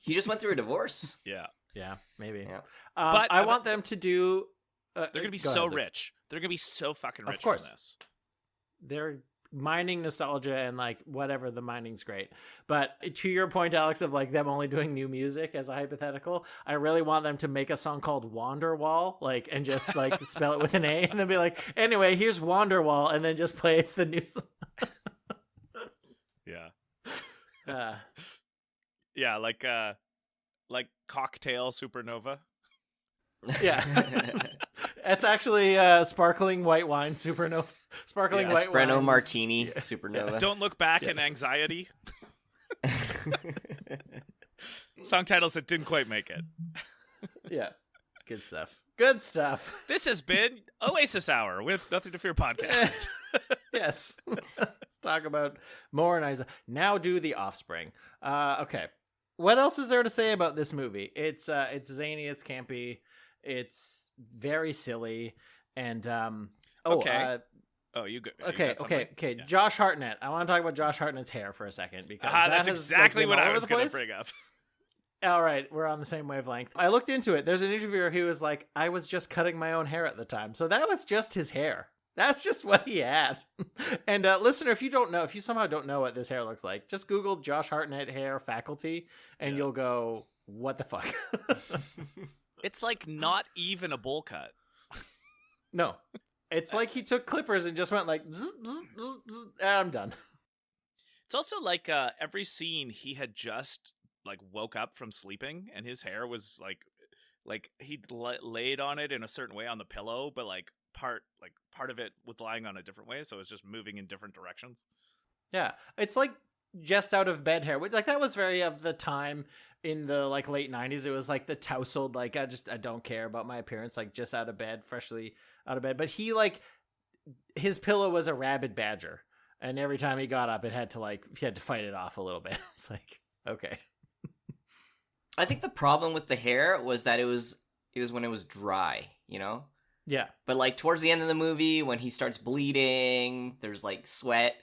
He just went through a divorce. Yeah. Yeah, maybe. Yeah. But I want them to do. They're gonna be so rich. They're gonna be so fucking rich from this. They're mining nostalgia and like whatever, the mining's great. But to your point, Alex, of like them only doing new music as a hypothetical, I really want them to make a song called Wanderwall, like, and just like spell it with an A, and then be like, anyway, here's Wanderwall, and then just play the new song. Yeah. Yeah, like Cocktail Supernova. Yeah. It's actually sparkling white wine supernova. Sparkling white wine. Espresso martini supernova. Don't Look Back in Anxiety. Song titles that didn't quite make it. Yeah. Good stuff. Good stuff. This has been Oasis Hour with Nothing to Fear podcast. Yes. Let's talk about more nice. Now do The Offspring. Okay. What else is there to say about this movie? It's zany, it's campy, it's very silly, and okay. You go. Okay. Yeah. Josh Hartnett. I want to talk about Josh Hartnett's hair for a second because that's exactly what I was going to bring up. All right, we're on the same wavelength. I looked into it. There's an interviewer who was like, I was just cutting my own hair at the time. So that was just his hair. That's just what he had. And listener, if you somehow don't know what this hair looks like, just Google Josh Hartnett hair faculty and you'll go, what the fuck? It's like not even a bowl cut. No. It's like he took clippers and just went like, zzz, zzz, zzz, zzz, and I'm done. It's also like every scene he had just like woke up from sleeping and his hair was like he'd laid on it in a certain way on the pillow, but like part of it was lying on a different way, so it was just moving in different directions. Yeah, it's like just out of bed hair, which like that was very of the time in the like late 90s. It was like the tousled, like I don't care about my appearance, like just out of bed, freshly out of bed. But he like his pillow was a rabid badger, and every time he got up, he had to fight it off a little bit. It's like, okay. I think the problem with the hair was that it was when it was dry, you know? Yeah. But like towards the end of the movie, when he starts bleeding, there's like sweat.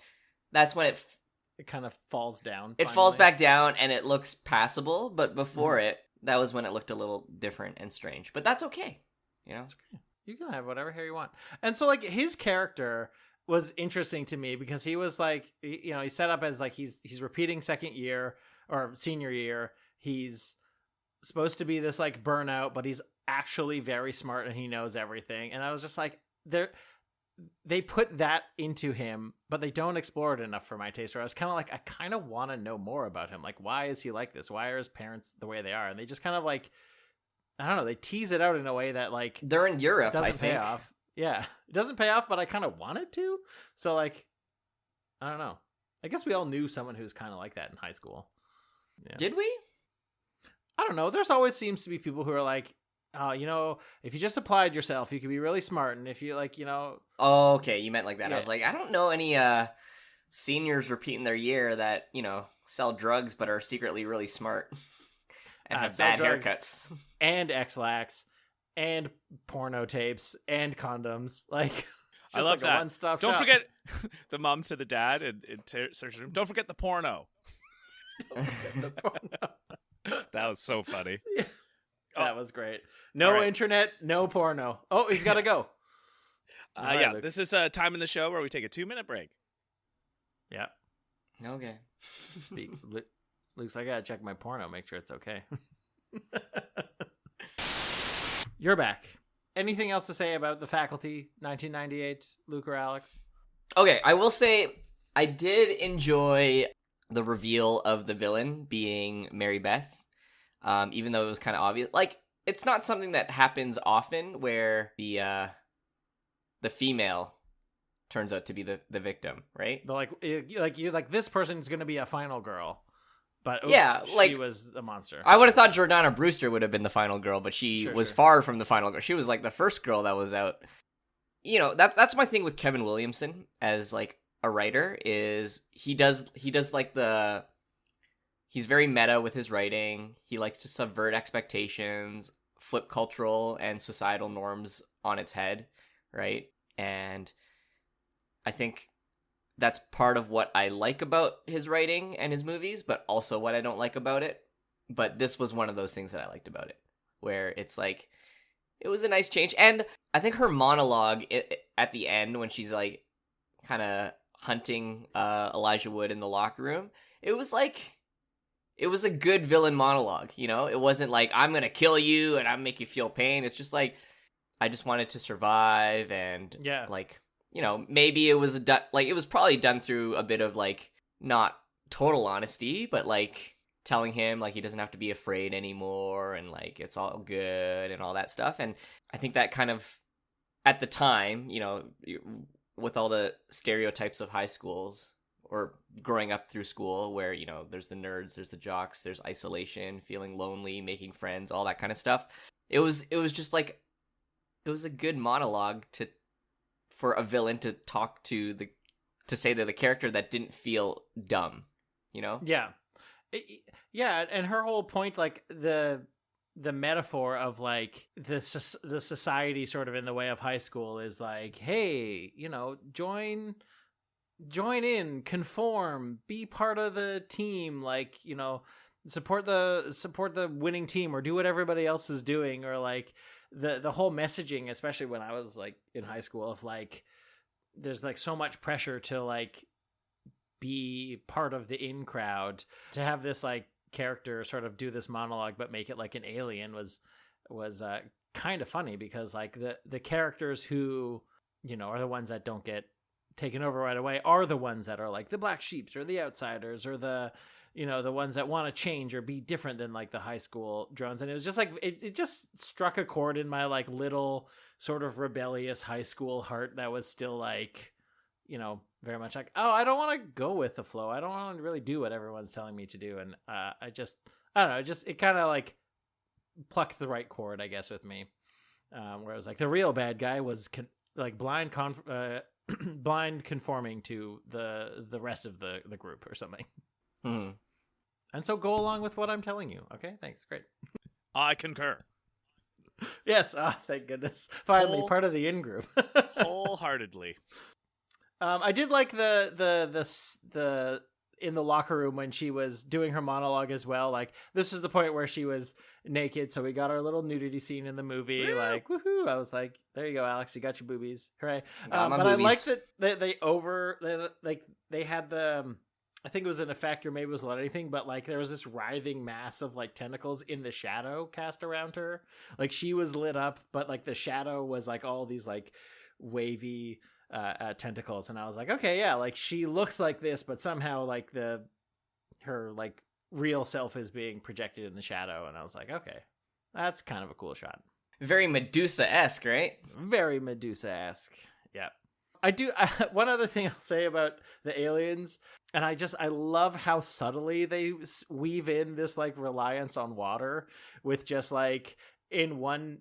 That's when it kind of falls down. It falls back down and it looks passable. But before it, that was when it looked a little different and strange. But that's okay. You know? It's okay. You can have whatever hair you want. And so like his character was interesting to me because he was like, you know, he's set up as like he's repeating second year or senior year. He's supposed to be this like burnout, but he's actually very smart and he knows everything. And I was just like, they put that into him, but they don't explore it enough for my taste. Where I was kind of like, I kind of want to know more about him. Like, why is he like this? Why are his parents the way they are? And they just kind of like, I don't know, they tease it out in a way that like they're in Europe. Doesn't pay off. Yeah, it doesn't pay off, but I kind of wanted to. So like, I don't know. I guess we all knew someone who's kind of like that in high school. Yeah. Did we? I don't know. There's always seems to be people who are like, you know, if you just applied yourself, you could be really smart. And if you like, you know. Oh, okay. You meant like that. Yeah. I was like, I don't know any seniors repeating their year that, you know, sell drugs but are secretly really smart and have bad haircuts. And X-Lax and porno tapes and condoms. Like, I love like that. One-stop Don't shop. forget the mom to the dad in search room. Don't forget the porno. The porno. That was so funny. That was great. No right. Internet, no porno. Oh, he's got to go. Yeah, Luke. This is a time in the show where we take a 2-minute break. Yeah. Okay. Luke's like, I gotta check my porno, make sure it's okay. You're back. Anything else to say about The Faculty, 1998, Luke or Alex? Okay, I will say I did enjoy the reveal of the villain being Mary Beth, even though it was kind of obvious. Like, it's not something that happens often where the female turns out to be the victim, right? Like this person's going to be a final girl. But oops, Yeah, like, she was a monster. I would have thought Jordana Brewster would have been the final girl, but she was Sure. far from the final girl. She was like the first girl that was out. You know, that's my thing with Kevin Williamson as like a writer, is he does like he's very meta with his writing. He likes to subvert expectations, flip cultural and societal norms on its head, right? And I think that's part of what I like about his writing and his movies, but also what I don't like about it. But this was one of those things that I liked about it, where it's like, it was a nice change. And I think her monologue at the end, when she's like kind of hunting Elijah Wood in the locker room, it was a good villain monologue, you know? It wasn't like, I'm going to kill you and I'm make you feel pain. It's just like, I just wanted to survive. And like, you know, maybe it was it was probably done through a bit of like, not total honesty, but like telling him like he doesn't have to be afraid anymore and like it's all good and all that stuff. And I think that kind of, at the time, you know, with all the stereotypes of high schools or growing up through school, where, you know, there's the nerds, there's the jocks, there's isolation, feeling lonely, making friends, all that kind of stuff. It was just like, it was a good monologue for a villain to talk to say to the character that didn't feel dumb, you know? Yeah. Yeah, and her whole point, like the metaphor of like the society sort of in the way of high school is like, hey, you know, join in, conform, be part of the team, like, you know, support the winning team, or do what everybody else is doing, or like the whole messaging, especially when I was like in high school, of like there's like so much pressure to like be part of the in crowd. To have this like character sort of do this monologue but make it like an alien was kind of funny, because like the characters who, you know, are the ones that don't get taken over right away are the ones that are like the black sheeps or the outsiders, or the, you know, the ones that want to change or be different than like the high school drones. And it was just like it just struck a chord in my like little sort of rebellious high school heart that was still like, you know, very much like, oh, I don't want to go with the flow. I don't want to really do what everyone's telling me to do. And I don't know, it kind of like plucked the right chord, I guess, with me. Where it was like the real bad guy was like blind conforming to the rest of the group or something. Mm-hmm. And so go along with what I'm telling you. Okay, thanks. Great. I concur. Yes. Thank goodness. Finally, part of the in group. Wholeheartedly. I did like the in the locker room when she was doing her monologue as well. Like, this is the point where she was naked, so we got our little nudity scene in the movie. Woo! Like, woohoo! I was like, there you go, Alex, you got your boobies, hooray! But boobies. I liked that they had the. I think it was an effect, or maybe it was not anything, but like there was this writhing mass of like tentacles in the shadow cast around her. Like, she was lit up, but like the shadow was like all these like wavy tentacles, and I was like, okay, yeah, like she looks like this, but somehow like her like real self is being projected in the shadow, and I was like, okay, that's kind of a cool shot. Very Medusa-esque, right? Very Medusa-esque. Yeah. I do. One other thing I'll say about the aliens, and I love how subtly they weave in this like reliance on water, with just like in one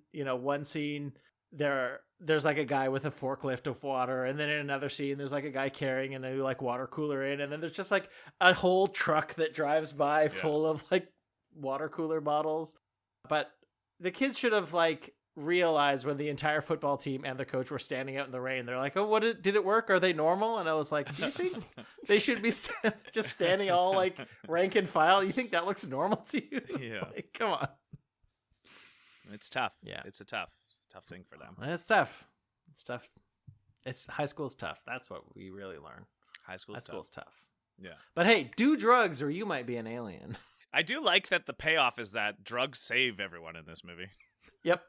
scene there's like a guy with a forklift of water, and then in another scene there's like a guy carrying a new like water cooler in, and then there's just like a whole truck that drives by full of like water cooler bottles. But the kids should have like realized when the entire football team and the coach were standing out in the rain. They're like, oh, did it work? Are they normal? And I was like, do you think they should be just standing all like rank and file? You think that looks normal to you? Yeah. Like, come on. It's tough. Yeah. It's a tough thing for them. It's tough. It's high school's tough. That's what we really learn. High school's tough. Yeah. But hey, do drugs or you might be an alien. I do like that the payoff is that drugs save everyone in this movie. Yep.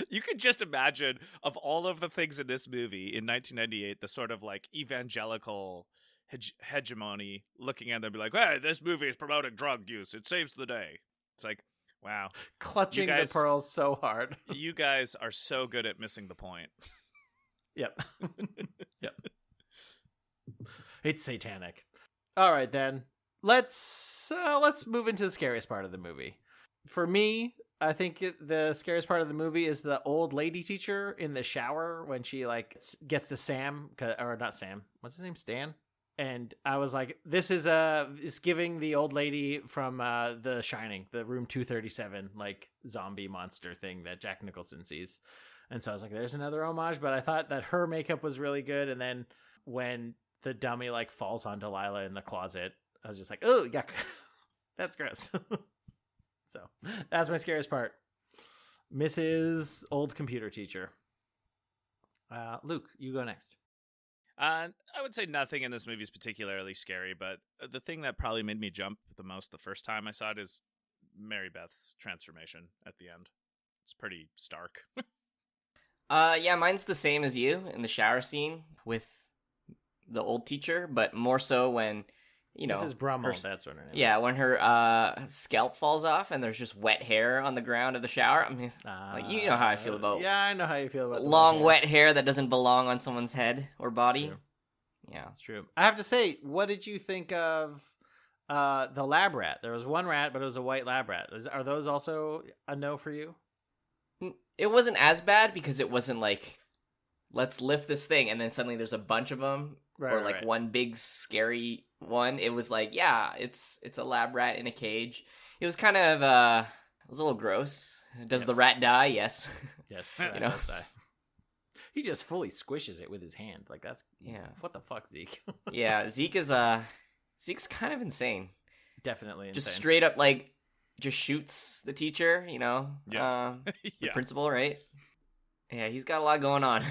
You could just imagine, of all of the things in this movie in 1998, the sort of like evangelical hegemony looking at them, be like, hey, this movie is promoting drug use. It saves the day. It's like, wow. Clutching the pearls so hard. You guys are so good at missing the point. Yep. Yep. It's satanic. All right, then. let's move into the scariest part of the movie. For me, I think the scariest part of the movie is the old lady teacher in the shower when she like gets to Sam, or not Sam. What's his name? Stan. And I was like, this is giving the old lady from The Shining, the Room 237, like zombie monster thing that Jack Nicholson sees. And so I was like, there's another homage, but I thought that her makeup was really good. And then when the dummy like falls on Delilah in the closet, I was just like, oh, yuck. That's gross. So that's my scariest part. Mrs. Old Computer Teacher. Luke, you go next. I would say nothing in this movie is particularly scary, but the thing that probably made me jump the most the first time I saw it is Mary Beth's transformation at the end. It's pretty stark. Yeah, mine's the same as you in the shower scene with the old teacher, but more so when, Mrs. Brummel, that's what her name is. Yeah, when her scalp falls off and there's just wet hair on the ground of the shower. I mean, you know how I feel about Yeah, I know how you feel about long, wet hair that doesn't belong on someone's head or body. Yeah, it's true. I have to say, what did you think of the lab rat? There was one rat, but it was a white lab rat. Are those also a no for you? It wasn't as bad because it wasn't like, let's lift this thing, and then suddenly there's a bunch of them, right. One big scary one. It was like, yeah, it's a lab rat in a cage. It was kind of it was a little gross. Does the rat die? Yes. Yes, the rat does die. He just fully squishes it with his hand. Like, that's what the fuck, Zeke? Yeah, Zeke's kind of insane. Definitely insane. Just straight up like just shoots the teacher, Yeah. The principal, right? Yeah, he's got a lot going on.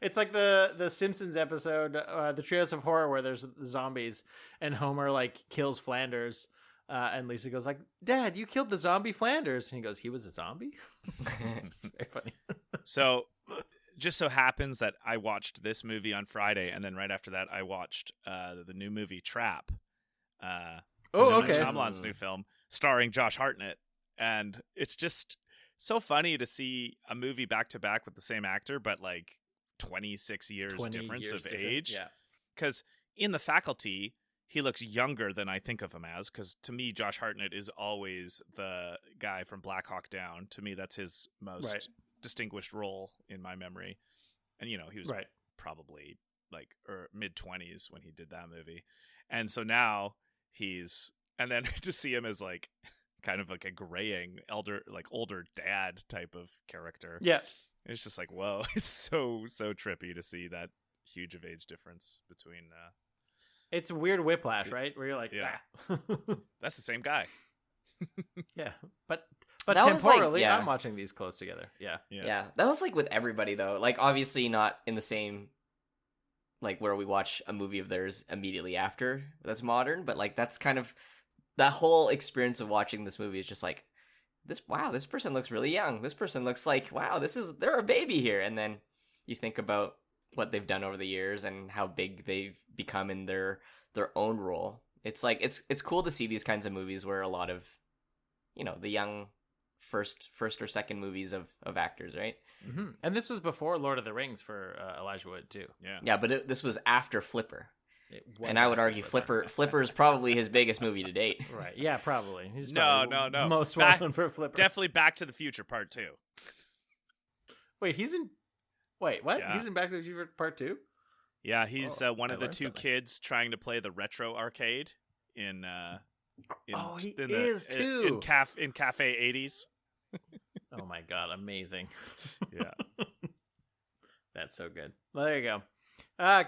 It's like the Simpsons episode, the Trios of Horror, where there's zombies and Homer like kills Flanders, and Lisa goes like, "Dad, you killed the zombie Flanders," and he goes, "He was a zombie." It's very funny. So, just so happens that I watched this movie on Friday, and then right after that, I watched the new movie Trap. Okay. Shyamalan's new film starring Josh Hartnett, and it's just so funny to see a movie back to back with the same actor, but like 26 years difference of age. Yeah. Because in The Faculty, he looks younger than I think of him as, because to me, Josh Hartnett is always the guy from Black Hawk Down. To me, that's his most distinguished role in my memory. And, he was probably like mid-20s when he did that movie. And so now and then to see him as like kind of like a graying older dad type of character. Yeah. It's just like, whoa, it's so trippy to see that huge of age difference between it's a weird whiplash, right? Where you're like, that's the same guy. Yeah. But that temporally, I'm watching these close together. Yeah. That was like with everybody though. Like obviously not in the same like where we watch a movie of theirs immediately after that's modern, but like that's kind of that whole experience of watching this movie is just like, this person looks really young. This person looks like, wow, they're a baby here. And then you think about what they've done over the years and how big they've become in their own role. It's like, it's cool to see these kinds of movies where a lot of, the young first or second movies of actors, right? Mm-hmm. And this was before Lord of the Rings for Elijah Wood too. Yeah, but this was after Flipper. And I would argue Flipper is probably his biggest movie to date. Right. Yeah, probably. He's no. most well known for Flipper. Definitely Back to the Future Part 2. Wait, what? Yeah. He's in Back to the Future Part 2? Yeah, he's one of the two kids trying to play the retro arcade in is too. In Cafe 80s. Oh my god, amazing. Yeah. That's so good. Well, there you go.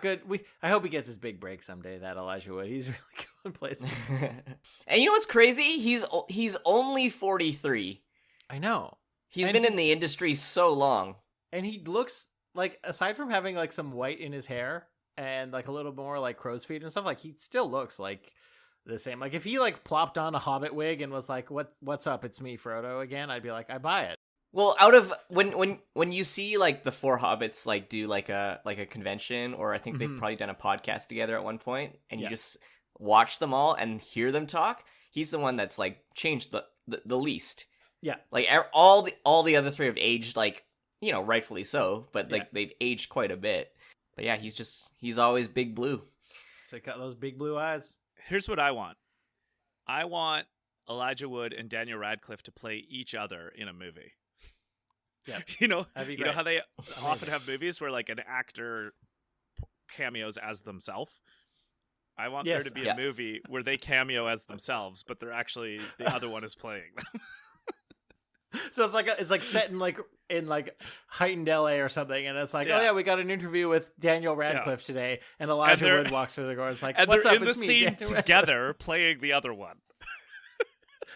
Good. I hope he gets his big break someday, that Elijah Wood. He's really going places. And you know what's crazy? He's only 43. I know. He's been in the industry so long. And he looks like, aside from having like some white in his hair and like a little more like crow's feet and stuff, like he still looks like the same. Like if he like plopped on a Hobbit wig and was like, "What's up? It's me, Frodo," again, I'd be like, I buy it. Well, out of when you see like the four hobbits like do like a convention, or I think they've probably done a podcast together at one point, and you just watch them all and hear them talk, he's the one that's like changed the least. Yeah. Like all the other three have aged, like, rightfully so, but like they've aged quite a bit. But yeah, he's always big blue. So he got those big blue eyes. Here's what I want. I want Elijah Wood and Daniel Radcliffe to play each other in a movie. Yeah, You know, that'd be you know great. how they often have movies where like an actor cameos as themselves. I want there Yes. to be a movie where they cameo as themselves, but they're actually the other one is playing them. So it's like set in heightened LA or something, and it's like, Yeah. oh yeah, we got an interview with Daniel Radcliffe today, and Elijah they're- Wood walks through the door. It's like, And what's they're up? in the It's me, scene Daniel Radcliffe." together playing the other one.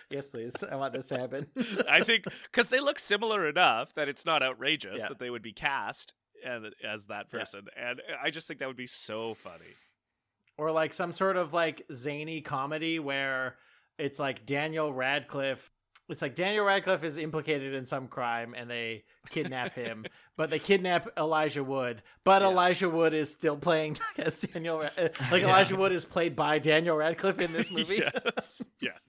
Yes, please. I want this to happen. I think because they look similar enough that it's not outrageous Yeah. that they would be cast as that person, and I just think that would be so funny. Or like some sort of like zany comedy where it's like Daniel Radcliffe. It's like Daniel Radcliffe is implicated in some crime and they kidnap him, but they kidnap Elijah Wood. But Elijah Wood is still playing as Daniel. Elijah Wood is played by Daniel Radcliffe in this movie. Yes. Yes.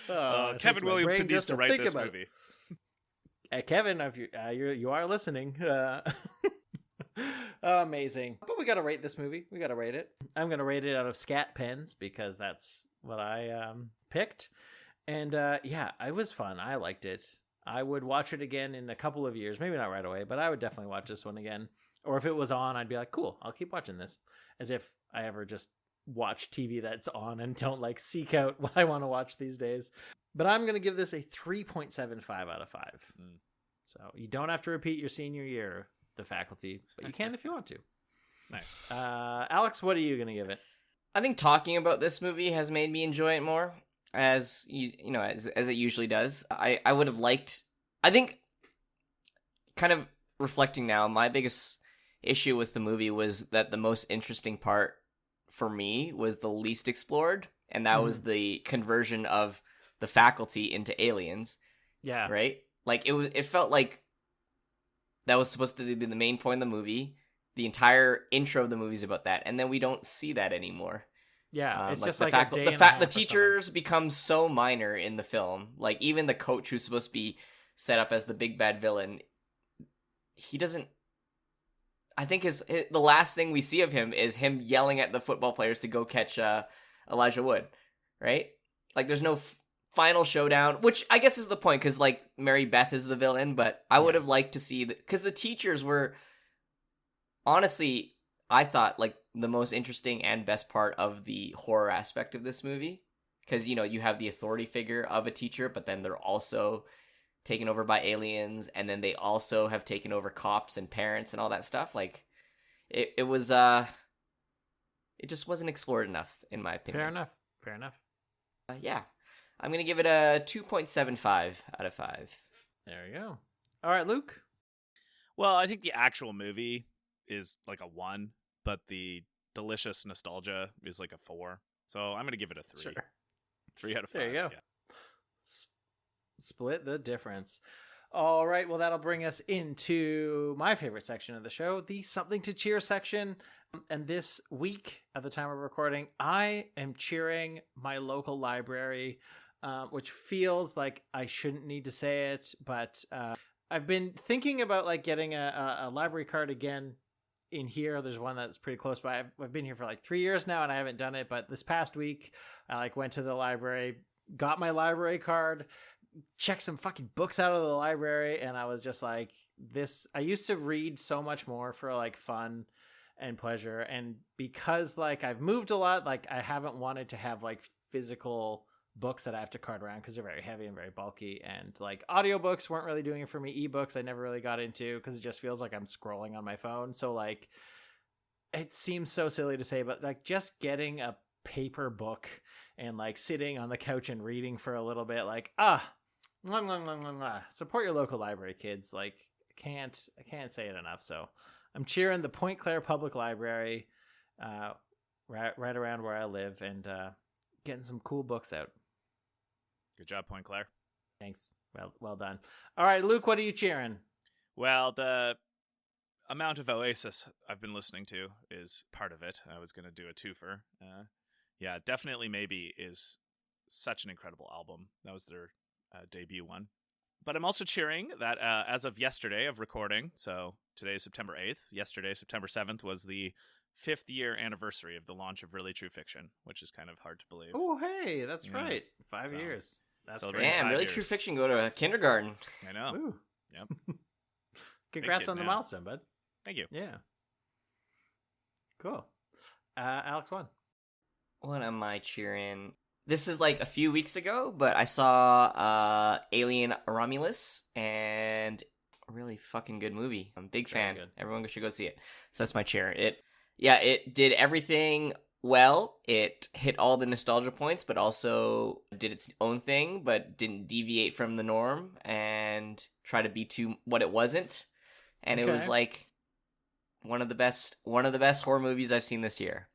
Oh, Kevin Williamson needs to write this movie. Kevin, if you are listening, amazing. But we got to rate this movie. We got to rate it. I'm going to rate it out of scat pens because that's what I picked. And it was fun. I liked it. I would watch it again in a couple of years. Maybe not right away, but I would definitely watch this one again. Or if it was on, I'd be like, cool, I'll keep watching this. As if I ever just watch TV that's on and don't like seek out what I want to watch these days. But I'm going to give this a 3.75 out of 5. So you don't have to repeat your senior year, The Faculty, but you can if you want to. Nice. Alex, what are you going to give it? I think talking about this movie has made me enjoy it more, as you know, as it usually does. I would have liked. I think, kind of reflecting now, my biggest issue with the movie was that the most interesting part for me was the least explored, and that was the conversion of the faculty into aliens. Yeah. Right? Like it felt like that was supposed to be the main point of the movie. The entire intro of the movie is about that, and then we don't see that anymore. Yeah, it's just the like a day and a half the or something. teachers become so minor in the film. Like even the coach who's supposed to be set up as the big bad villain, he doesn't. I think the last thing we see of him is him yelling at the football players to go catch Elijah Wood, right? Like there's no final showdown, which I guess is the point because like Mary Beth is the villain, but I would have liked to see because the teachers were honestly, I thought like the most interesting and best part of the horror aspect of this movie because you know you have the authority figure of a teacher, but then they're also taken over by aliens, and then they also have taken over cops and parents and all that stuff. Like, it was, it just wasn't explored enough, in my opinion. Fair enough. Yeah. I'm going to give it a 2.75 out of 5. There you go. All right, Luke. Well, I think the actual movie is like a 1, but the delicious nostalgia is like a 4. So I'm going to give it a 3. Sure. 3 out of 5. There you go. Yeah. Split the difference. All right, well, that'll bring us into my favorite section of the show, the Something to Cheer section. And this week, at the time of recording, I am cheering my local library, which feels like I shouldn't need to say it, but I've been thinking about like getting a library card again in here. There's one that's pretty close by. I've been here for like 3 years now, and I haven't done it. But this past week, I like went to the library, got my library card, check some fucking books out of the library, and I was just like, this I used to read so much more for like fun and pleasure, and because like I've moved a lot, like I haven't wanted to have like physical books that I have to cart around because they're very heavy and very bulky, and like audiobooks weren't really doing it for me. Ebooks I never really got into because it just feels like I'm scrolling on my phone. So like it seems so silly to say, but like just getting a paper book and like sitting on the couch and reading for a little bit, like support your local library, kids. Like I can't say it enough. So I'm cheering the Point Claire Public Library right around where I live, and getting some cool books out. Good job, Point Claire. Thanks. Well done. All right, Luke, what are you cheering? Well, the amount of Oasis I've been listening to is part of it. I was going to do a twofer. Yeah, Definitely Maybe is such an incredible album. That was their debut one. But I'm also cheering that as of yesterday of recording, so today is September 8th. Yesterday, September 7th, was the 5th year anniversary of the launch of Really True Fiction, which is kind of hard to believe. Oh, hey, that's Yeah. right. 5 So, years. That's celebrating great. Damn, 5 really years. true fiction go to kindergarten. I know. Ooh. Yep. Congrats kid on the now. milestone, bud. Thank you. Yeah. Cool. Alex won. What am I cheering? This is like a few weeks ago, but I saw Alien Romulus, and a really fucking good movie. I'm a big It's very fan. good. Everyone should go see it. So that's my cheer. It did everything well. It hit all the nostalgia points, but also did its own thing, but didn't deviate from the norm and try to be too what it wasn't. And it was Okay. like one of the best horror movies I've seen this year.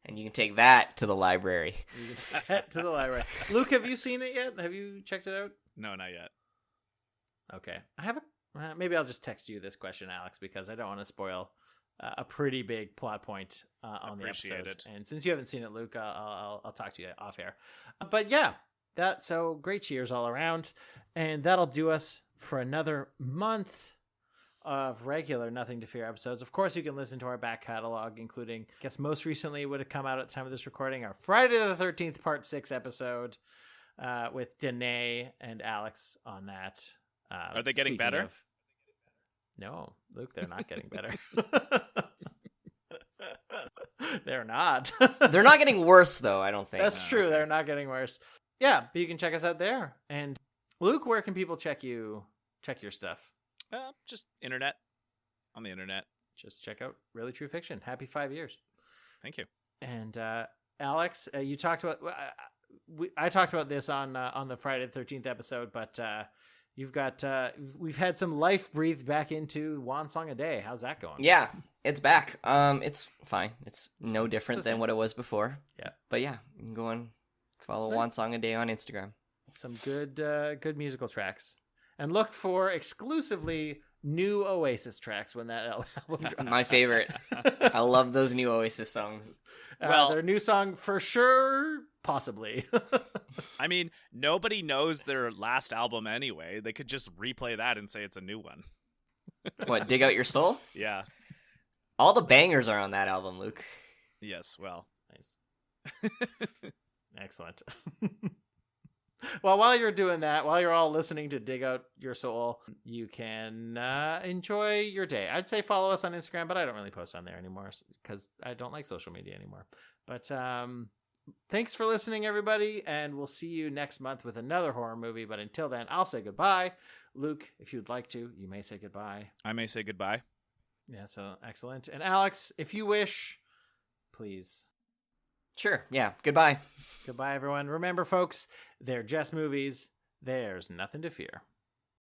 And you can take that to the library. You can take that to the library. Luke, have you seen it yet? Have you checked it out? No, not yet. Okay. I haven't. Maybe I'll just text you this question, Alex, because I don't want to spoil a pretty big plot point on the Appreciate episode. it. And since you haven't seen it, Luke, I'll talk to you off air. But yeah, so great cheers all around, and that'll do us for another month of regular Nothing to Fear episodes. Of course, you can listen to our back catalog, including, I guess most recently would have come out at the time of this recording, our Friday the 13th Part 6 episode with Danae and Alex on that. Are they getting Speaking better? of- No, Luke, they're not getting better. They're not. They're not getting worse, though, I don't think. That's true. okay. They're not getting worse. Yeah, but you can check us out there. And Luke, where can people check your stuff? Just internet. On the internet. Just check out Really True Fiction. Happy 5 years. Thank you. And Alex, you talked about. I talked about this on the Friday the 13th episode, but you've got. We've had some life breathed back into One Song a Day. How's that going? Yeah, it's back. It's fine. It's no different It's the than same. what it was before. Yeah. But yeah, you can go and follow Same. One Song a Day on Instagram. Some good musical tracks, and look for exclusively new Oasis tracks when that album drops. My favorite. I love those new Oasis songs. Well- their new song for sure, possibly. I mean, nobody knows their last album anyway. They could just replay that and say it's a new one. What, Dig Out Your Soul? Yeah. All the bangers are on that album, Luke. Yes, well. Nice. Excellent. Well, while you're doing that, while you're all listening to Dig Out Your Soul, you can enjoy your day. I'd say follow us on Instagram, but I don't really post on there anymore because I don't like social media anymore. But thanks for listening, everybody, and we'll see you next month with another horror movie. But until then, I'll say goodbye. Luke, if you'd like to, you may say goodbye. I may say goodbye. Yeah, so excellent. And Alex, if you wish, please. Sure, yeah. Goodbye. Goodbye, everyone. Remember, folks, they're just movies. There's nothing to fear.